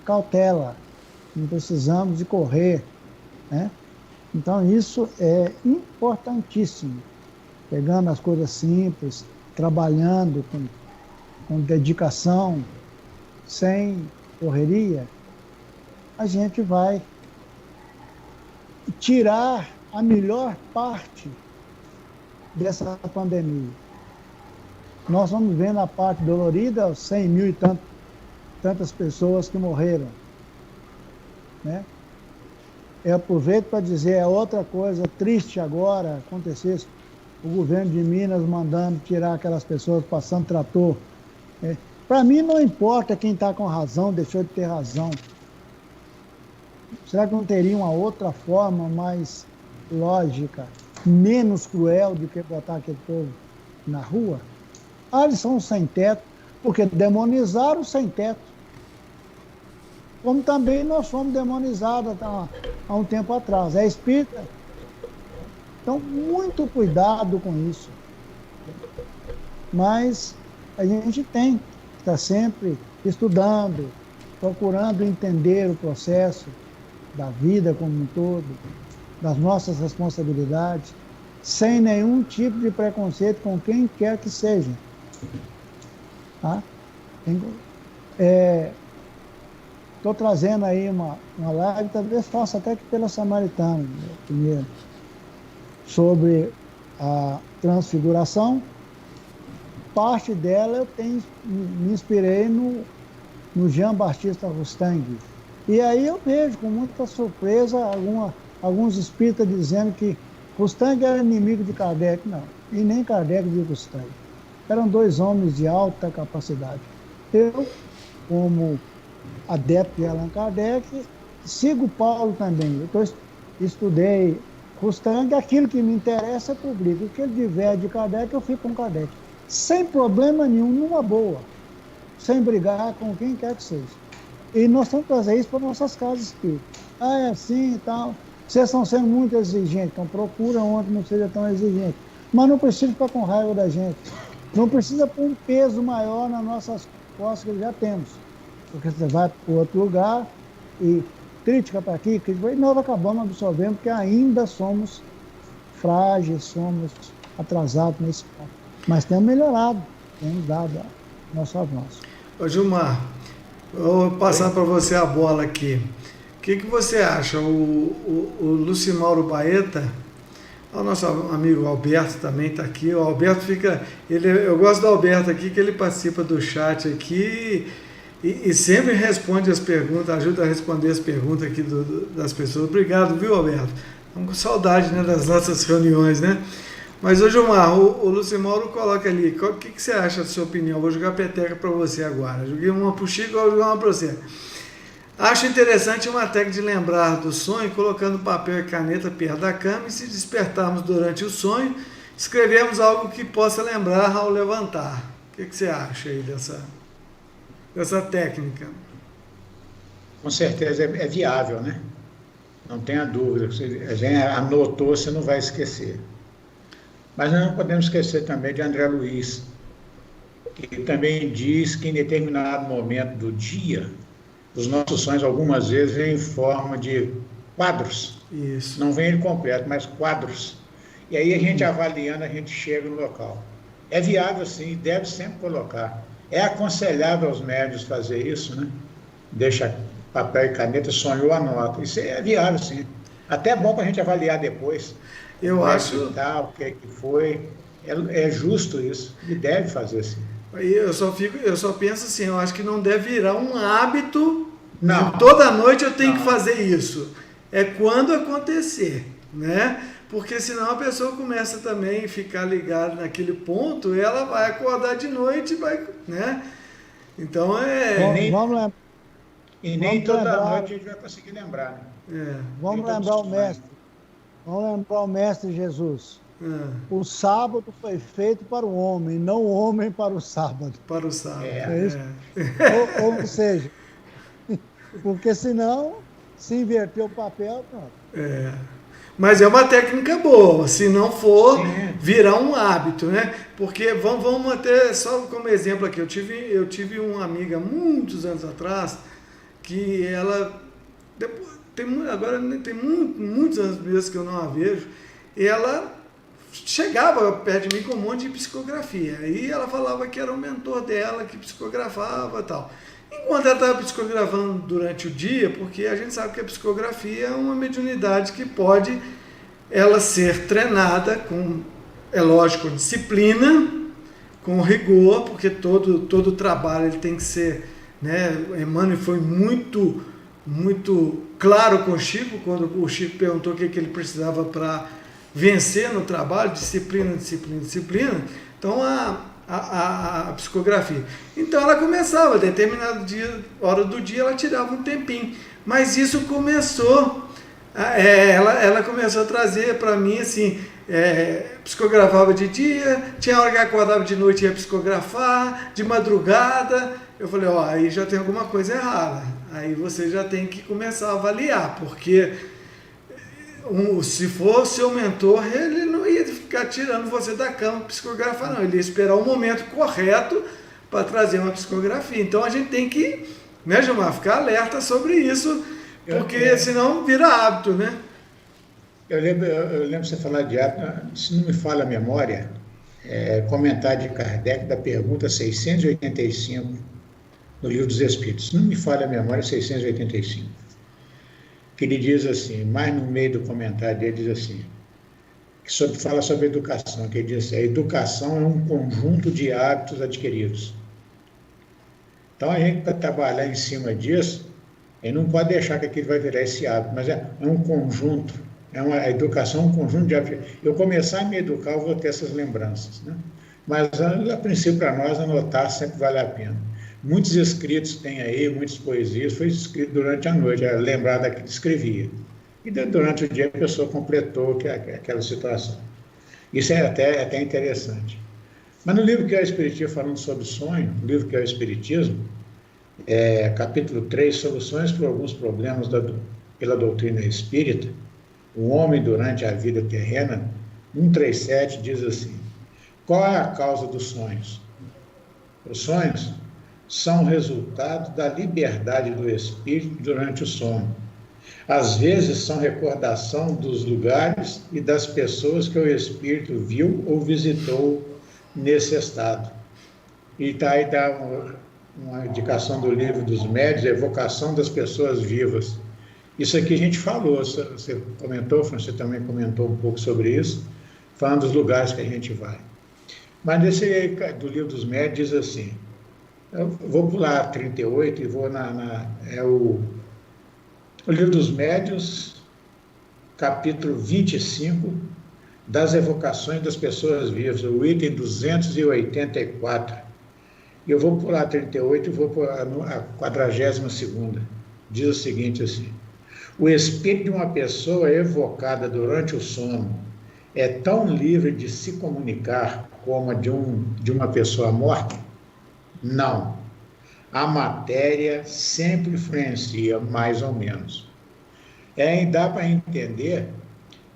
[SPEAKER 3] cautela. Não precisamos de correr. Né? Então, isso é importantíssimo. Pegando as coisas simples, trabalhando com dedicação, sem correria, a gente vai tirar a melhor parte dessa pandemia. Nós vamos vendo a parte dolorida, 100 mil e tantas pessoas que morreram. Né? Eu aproveito para dizer, outra coisa triste agora acontecesse, o governo de Minas mandando tirar aquelas pessoas passando trator. Para mim não importa quem está com razão, deixou de ter razão. Será que não teria uma outra forma mais lógica, menos cruel do que botar aquele povo na rua? Eles são sem teto, porque demonizaram o sem teto. Como também nós fomos demonizados há um tempo atrás. É espírita. Então, muito cuidado com isso. Mas a gente tem que estar sempre estudando, procurando entender o processo da vida como um todo, das nossas responsabilidades, sem nenhum tipo de preconceito com quem quer que seja. Tá? Estou trazendo aí uma live, talvez faça até que pela Samaritana, primeiro. sobre a transfiguração. Parte dela me inspirei no Jean Baptiste Rustang. E aí eu vejo com muita surpresa alguns espíritas dizendo que Rustang era inimigo de Kardec. Não, e nem Kardec de Rustang. Eram dois homens de alta capacidade. Eu, como adepto de Allan Kardec, sigo Paulo também. Eu estudei Rustang, aquilo que me interessa eu publico. O que ele diverge de Kardec, eu fico com Kardec. Sem problema nenhum, numa boa. Sem brigar com quem quer que seja. E nós temos que trazer isso para nossas casas espíritas. Ah, é assim e tal. Vocês estão sendo muito exigentes, então procura onde não seja tão exigente. Mas não precisa ficar com raiva da gente. Não precisa pôr um peso maior nas nossas costas que já temos. Porque você vai para outro lugar e crítica para aqui, crítica, e nós acabamos absorvendo porque ainda somos frágeis, somos atrasados nesse ponto. Mas temos melhorado, temos dado nosso avanço.
[SPEAKER 1] Ô Gilmar, vou passar para você a bola aqui. O que você acha? O Lucimauro Baeta, o nosso amigo Alberto também está aqui. O Alberto eu gosto do Alberto aqui, que ele participa do chat aqui e sempre responde as perguntas, ajuda a responder as perguntas aqui das pessoas. Obrigado, viu, Alberto? Estamos com saudade, né, das nossas reuniões, né? Mas, ô Gilmar, o Lucimauro coloca ali, o que você acha da sua opinião? Vou jogar peteca para você agora. Joguei uma para o Chico, vou jogar uma para você. Acho interessante uma técnica de lembrar do sonho, colocando papel e caneta perto da cama e se despertarmos durante o sonho, escrevemos algo que possa lembrar ao levantar. O que você acha aí dessa técnica?
[SPEAKER 2] Com certeza é viável, né? Não tenha dúvida. A gente anotou, você não vai esquecer. Mas nós não podemos esquecer também de André Luiz, que também diz que em determinado momento do dia, os nossos sonhos algumas vezes vêm em forma de quadros.
[SPEAKER 1] Isso.
[SPEAKER 2] Não vem ele completo, mas quadros. E aí a gente avaliando, a gente chega no local. É viável sim, deve sempre colocar. É aconselhável aos médios fazer isso, né? Deixa papel e caneta, sonhou, anota. Isso é viável sim. Até é bom para a gente avaliar depois.
[SPEAKER 1] Eu acho.
[SPEAKER 2] O que foi. É justo isso. E deve fazer assim.
[SPEAKER 1] Eu só penso assim, eu acho que não deve virar um hábito.
[SPEAKER 2] Não.
[SPEAKER 1] Toda noite eu tenho que fazer isso. É quando acontecer, né? Porque senão a pessoa começa também a ficar ligada naquele ponto, e ela vai acordar de noite, né? Então
[SPEAKER 3] Vamos lá.
[SPEAKER 2] E nem toda noite a gente vai conseguir lembrar, né?
[SPEAKER 3] Vamos lembrar o mestre. Vamos lembrar o mestre Jesus. O sábado foi feito para o homem, não o homem para o sábado.
[SPEAKER 1] Para o sábado.
[SPEAKER 3] Ou seja, porque senão, se inverter o papel, pronto.
[SPEAKER 1] Mas é uma técnica boa, se não for virar um hábito, né? Porque vamos manter, só como exemplo aqui, eu tive uma amiga muitos anos atrás, que ela, agora tem muitos anos mesmo que eu não a vejo, e ela chegava perto de mim com um monte de psicografia, e ela falava que era o mentor dela, que psicografava e tal. Enquanto ela estava psicografando durante o dia, porque a gente sabe que a psicografia é uma mediunidade que pode ela ser treinada com, é lógico, disciplina, com rigor, porque todo trabalho ele tem que ser, né? Emmanuel foi muito claro com o Chico, quando o Chico perguntou o que ele precisava para vencer no trabalho, disciplina. Então a psicografia. Então ela começava, determinado hora do dia ela tirava um tempinho, mas isso começou, ela começou a trazer para mim assim, psicografava de dia, tinha hora que acordava de noite ia psicografar, de madrugada. Eu falei, aí já tem alguma coisa errada, aí você já tem que começar a avaliar, porque se for seu mentor, ele não ia ficar tirando você da cama para psicografar, não. Ele ia esperar o momento correto para trazer uma psicografia. Então a gente tem que, né, Gilmar, ficar alerta sobre isso, porque senão vira hábito, né?
[SPEAKER 2] Eu lembro você falar de hábito, se não me falha a memória, comentário de Kardec da pergunta 685 no Livro dos Espíritos. Se não me falha a memória, 685. Que ele diz assim, mais no meio do comentário dele diz assim, que fala sobre educação, que ele diz assim, a educação é um conjunto de hábitos adquiridos. Então, a gente, para trabalhar em cima disso, a gente não pode deixar que aquilo vai virar esse hábito, mas é um conjunto, a educação é um conjunto de hábitos. Eu começar a me educar, eu vou ter essas lembranças, né? Mas, a princípio, para nós, anotar sempre vale a pena. Muitos escritos tem aí, muitas poesias, foi escrito durante a noite, era lembrar daquilo que escrevia. E durante o dia a pessoa completou aquela situação. Isso é até interessante. Mas no livro que é o Espiritismo, falando sobre sonho, no livro que é o Espiritismo, capítulo 3, Soluções para alguns problemas pela doutrina espírita, o homem durante a vida terrena, 137 diz assim, qual é a causa dos sonhos? Os sonhos são resultado da liberdade do espírito durante o sono. Às vezes são recordação dos lugares e das pessoas que o espírito viu ou visitou nesse estado. E aí dá uma indicação do livro dos médiuns, evocação das pessoas vivas. Isso aqui a gente falou, você comentou, você também comentou um pouco sobre isso, falando dos lugares que a gente vai. Mas nesse aí, do livro dos médiuns, diz assim, eu vou pular 38 e vou o livro dos médiuns, capítulo 25, das evocações das pessoas vivas, o item 284. E eu vou pular 38 e vou para a 42ª. Diz o seguinte assim, o espírito de uma pessoa evocada durante o sono é tão livre de se comunicar como a de uma pessoa morta? Não. A matéria sempre influencia, mais ou menos. Dá para entender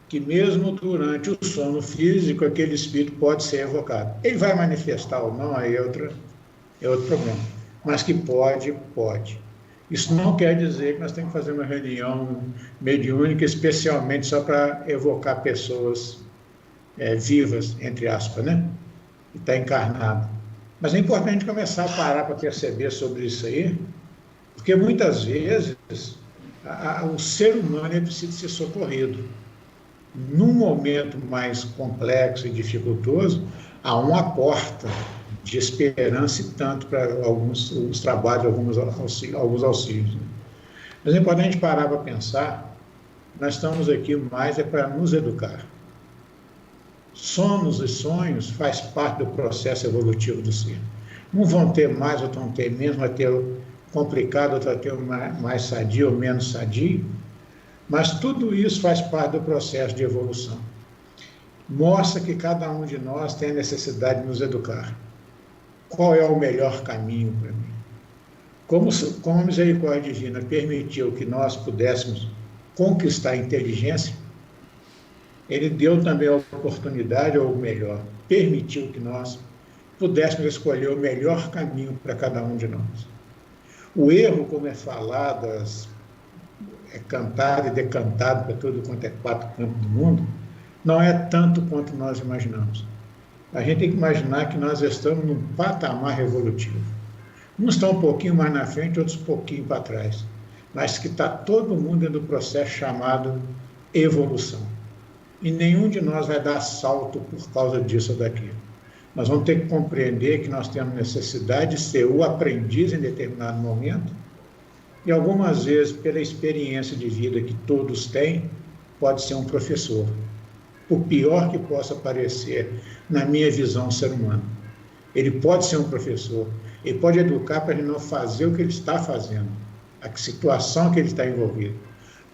[SPEAKER 2] que mesmo durante o sono físico, aquele espírito pode ser evocado. Ele vai manifestar ou não, aí é outro problema. Mas que pode. Isso não quer dizer que nós temos que fazer uma reunião mediúnica especialmente só para evocar pessoas vivas, entre aspas, né? Que está encarnado. Mas é importante começar a parar para perceber sobre isso aí, porque muitas vezes o ser humano precisa ser socorrido. Num momento mais complexo e dificultoso, há uma porta de esperança e tanto para os trabalhos, alguns auxílios. Né? Mas é importante a gente parar para pensar, nós estamos aqui mais para nos educar. Sonos e sonhos faz parte do processo evolutivo do ser. Uns vão ter mais, outros vão ter menos, vai ter complicado, outros vão ter mais sadio ou menos sadio, mas tudo isso faz parte do processo de evolução. Mostra que cada um de nós tem a necessidade de nos educar. Qual é o melhor caminho para mim? Como a misericórdia divina permitiu que nós pudéssemos conquistar a inteligência, ele deu também a oportunidade, ou melhor, permitiu que nós pudéssemos escolher o melhor caminho para cada um de nós. O erro, como é falado, é cantado e decantado para tudo quanto é 4 cantos do mundo, não é tanto quanto nós imaginamos. A gente tem que imaginar que nós estamos num patamar evolutivo. Uns estão um pouquinho mais na frente, outros um pouquinho para trás, mas que está todo mundo dentro do processo chamado evolução. E nenhum de nós vai dar salto por causa disso ou daquilo. Nós vamos ter que compreender que nós temos necessidade de ser o aprendiz em determinado momento, e algumas vezes, pela experiência de vida que todos têm, pode ser um professor. O pior que possa parecer, na minha visão, ser humano. Ele pode ser um professor, ele pode educar para ele não fazer o que ele está fazendo, a situação que ele está envolvido.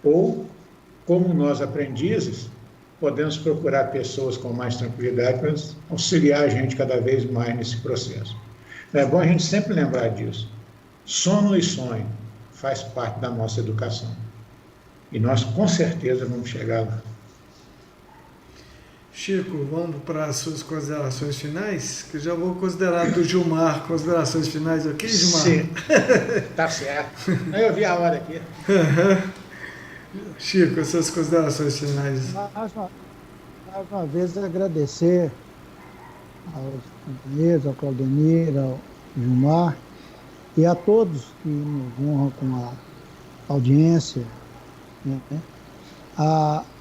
[SPEAKER 2] Ou, como nós aprendizes, podemos procurar pessoas com mais tranquilidade para auxiliar a gente cada vez mais nesse processo. É bom a gente sempre lembrar disso. Sono e sonho faz parte da nossa educação. E nós, com certeza, vamos chegar lá.
[SPEAKER 1] Chico, vamos para as suas considerações finais? Que eu já vou considerar do Gilmar considerações finais, ok, Gilmar?
[SPEAKER 2] Sim, tá certo. Eu vi a hora aqui.
[SPEAKER 1] Chico, as suas considerações finais.
[SPEAKER 3] Mais uma vez, agradecer aos companheiros, ao Claudemir, ao Gilmar, e a todos que nos honram com a audiência, né?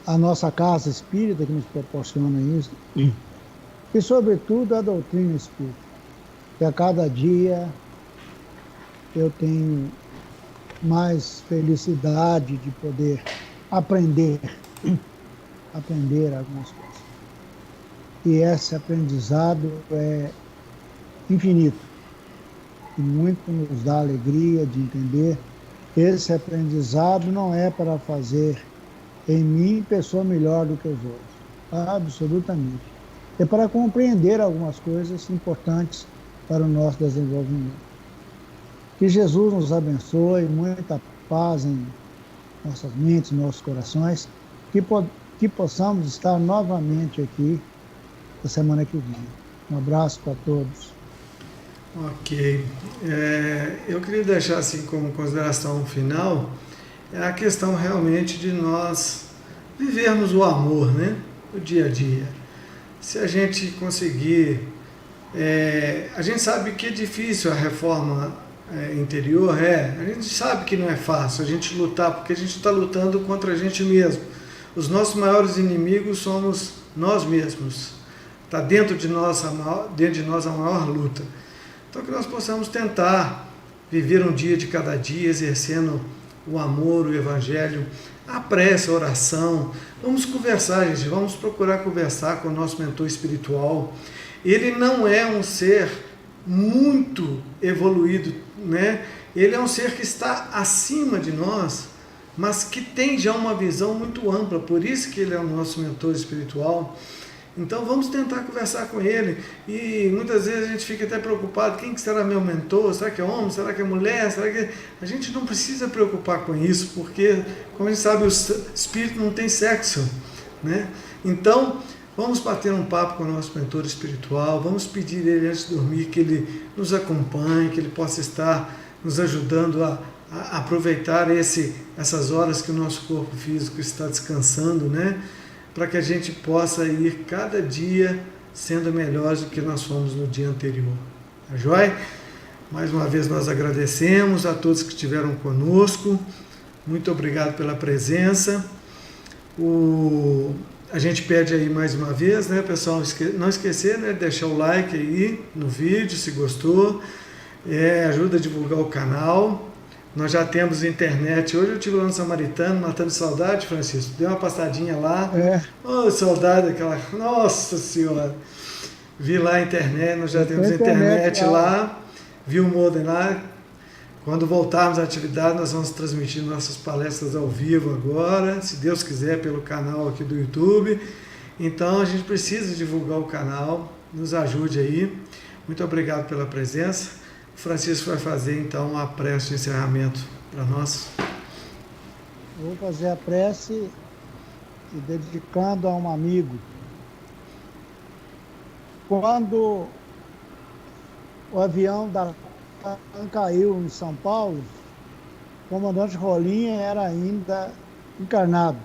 [SPEAKER 3] a nossa casa espírita que nos proporciona isso, e sobretudo a doutrina espírita, que a cada dia eu tenho mais felicidade de poder aprender, aprender algumas coisas. E esse aprendizado é infinito, e muito nos dá alegria de entender. Esse aprendizado não é para fazer em mim pessoa melhor do que os outros, absolutamente. É para compreender algumas coisas importantes para o nosso desenvolvimento. Que Jesus nos abençoe, muita paz em nossas mentes, nossos corações, que possamos estar novamente aqui na semana que vem. Um abraço para todos.
[SPEAKER 1] Ok. Eu queria deixar assim como consideração final a questão realmente de nós vivermos o amor, né? O dia a dia. Se a gente conseguir... a gente sabe que é difícil a reforma interior, a gente sabe que não é fácil a gente lutar, porque a gente está lutando contra a gente mesmo. Os nossos maiores inimigos somos nós mesmos. Está dentro de nós a maior luta. Então que nós possamos tentar viver um dia de cada dia, exercendo o amor, o evangelho, a prece, a oração. Vamos conversar, gente, vamos procurar conversar com o nosso mentor espiritual. Ele não é um ser muito evoluído, né? Ele é um ser que está acima de nós, mas que tem já uma visão muito ampla, por isso que ele é o nosso mentor espiritual. Então vamos tentar conversar com ele, e muitas vezes a gente fica até preocupado, quem que será meu mentor? Será que é homem? Será que é mulher? Será que... A gente não precisa preocupar com isso, porque, como a gente sabe, o espírito não tem sexo, né? Então, vamos bater um papo com o nosso mentor espiritual, vamos pedir ele antes de dormir que ele nos acompanhe, que ele possa estar nos ajudando a aproveitar essas horas que o nosso corpo físico está descansando, né? Para que a gente possa ir cada dia sendo melhores do que nós fomos no dia anterior. Tá joia? Mais uma vez nós agradecemos a todos que estiveram conosco. Muito obrigado pela presença. A gente pede aí mais uma vez, né, pessoal, não esquecer, né, deixar o like aí no vídeo, se gostou. Ajuda a divulgar o canal. Nós já temos internet. Hoje eu estive lá no Samaritano, matando saudade, Francisco. Dei uma passadinha lá. Saudade daquela... Nossa Senhora! Vi lá a internet, nós já temos internet lá. Vi o modem lá. Quando voltarmos à atividade, nós vamos transmitir nossas palestras ao vivo agora, se Deus quiser, pelo canal aqui do YouTube. Então a gente precisa divulgar o canal. Nos ajude aí. Muito obrigado pela presença. O Francisco vai fazer então a prece de encerramento para nós.
[SPEAKER 3] Vou fazer a prece e dedicando a um amigo. Quando o avião da TAM caiu em São Paulo, o comandante Rolinha era ainda encarnado.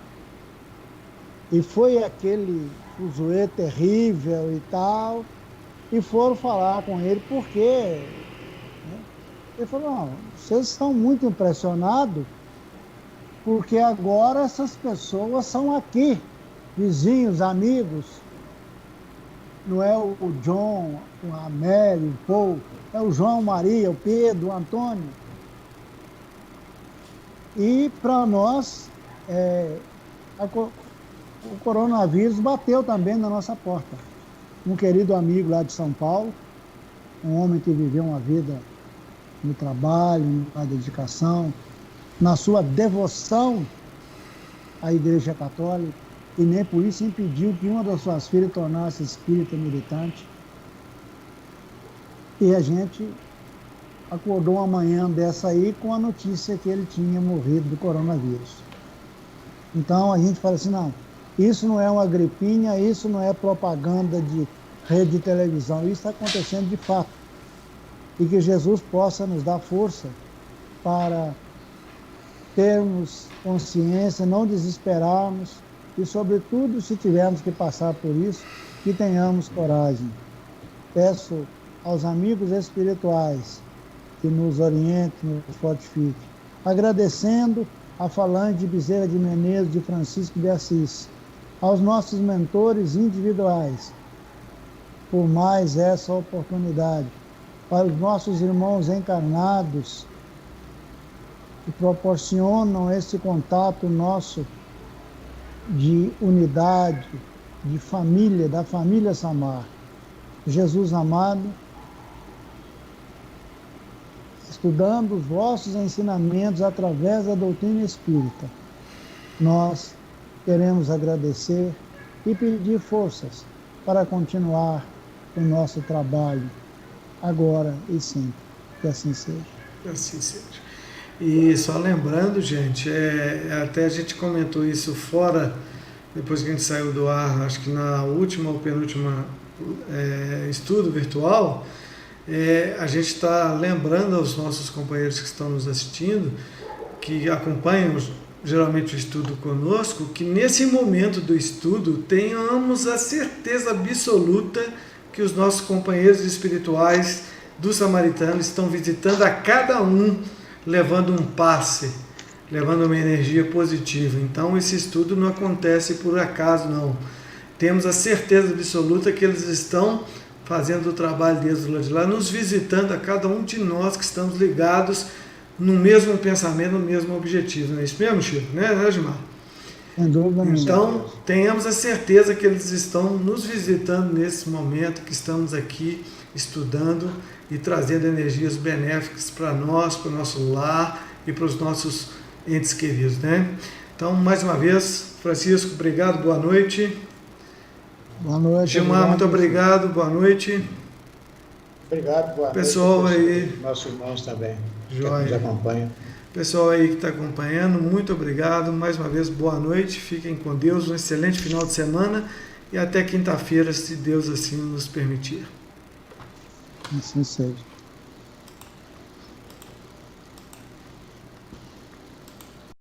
[SPEAKER 3] E foi aquele fuzuê terrível e tal, e foram falar com ele, por quê? Ele falou, não, vocês estão muito impressionados, porque agora essas pessoas são aqui, vizinhos, amigos. Não é o John, a Mary, o Paul, é o João, Maria, o Pedro, o Antônio. E para nós, o coronavírus bateu também na nossa porta. Um querido amigo lá de São Paulo, um homem que viveu uma vida no trabalho, na dedicação, na sua devoção à Igreja Católica, e nem por isso impediu que uma das suas filhas tornasse espírita militante. E a gente acordou uma manhã dessa aí com a notícia que ele tinha morrido do coronavírus. Então a gente fala assim, não, isso não é uma gripinha, isso não é propaganda de rede de televisão, isso está acontecendo de fato. E que Jesus possa nos dar força para termos consciência, não desesperarmos e, sobretudo, se tivermos que passar por isso, que tenhamos coragem. Peço aos amigos espirituais que nos orientem, nos fortifiquem, agradecendo a Falange de Bezerra de Menezes, de Francisco de Assis, aos nossos mentores individuais, por mais essa oportunidade, para os nossos irmãos encarnados, que proporcionam esse contato nosso de unidade, de família, da família Samar. Jesus amado, estudando os vossos ensinamentos através da doutrina espírita, nós queremos agradecer e pedir forças para continuar o nosso trabalho, agora e sempre. Que assim seja.
[SPEAKER 1] Que assim seja. E só lembrando, gente, até a gente comentou isso fora, depois que a gente saiu do ar, acho que na última ou penúltima estudo virtual, a gente está lembrando aos nossos companheiros que estão nos assistindo, que acompanham geralmente o estudo conosco, que nesse momento do estudo tenhamos a certeza absoluta que os nossos companheiros espirituais do Samaritano estão visitando a cada um, levando um passe, levando uma energia positiva. Então esse estudo não acontece por acaso, não. Temos a certeza absoluta que eles estão fazendo o trabalho deles do lado de lá, nos visitando a cada um de nós que estamos ligados no mesmo pensamento, no mesmo objetivo. Não é isso mesmo, Chico? Né, Gilmar? Então, tenhamos a certeza que eles estão nos visitando nesse momento, que estamos aqui estudando e trazendo energias benéficas para nós, para o nosso lar e para os nossos entes queridos, né? Então, mais uma vez, Francisco, obrigado, boa noite.
[SPEAKER 3] Boa noite.
[SPEAKER 1] Gilmar, muito obrigado, boa noite.
[SPEAKER 2] Obrigado, boa
[SPEAKER 1] pessoal
[SPEAKER 2] noite.
[SPEAKER 1] Aí,
[SPEAKER 2] nossos irmãos também,
[SPEAKER 1] joia,
[SPEAKER 2] que nos acompanham.
[SPEAKER 1] Pessoal aí que está acompanhando, muito obrigado. Mais uma vez, boa noite. Fiquem com Deus, um excelente final de semana e até quinta-feira, se Deus assim nos permitir.
[SPEAKER 3] Assim seja.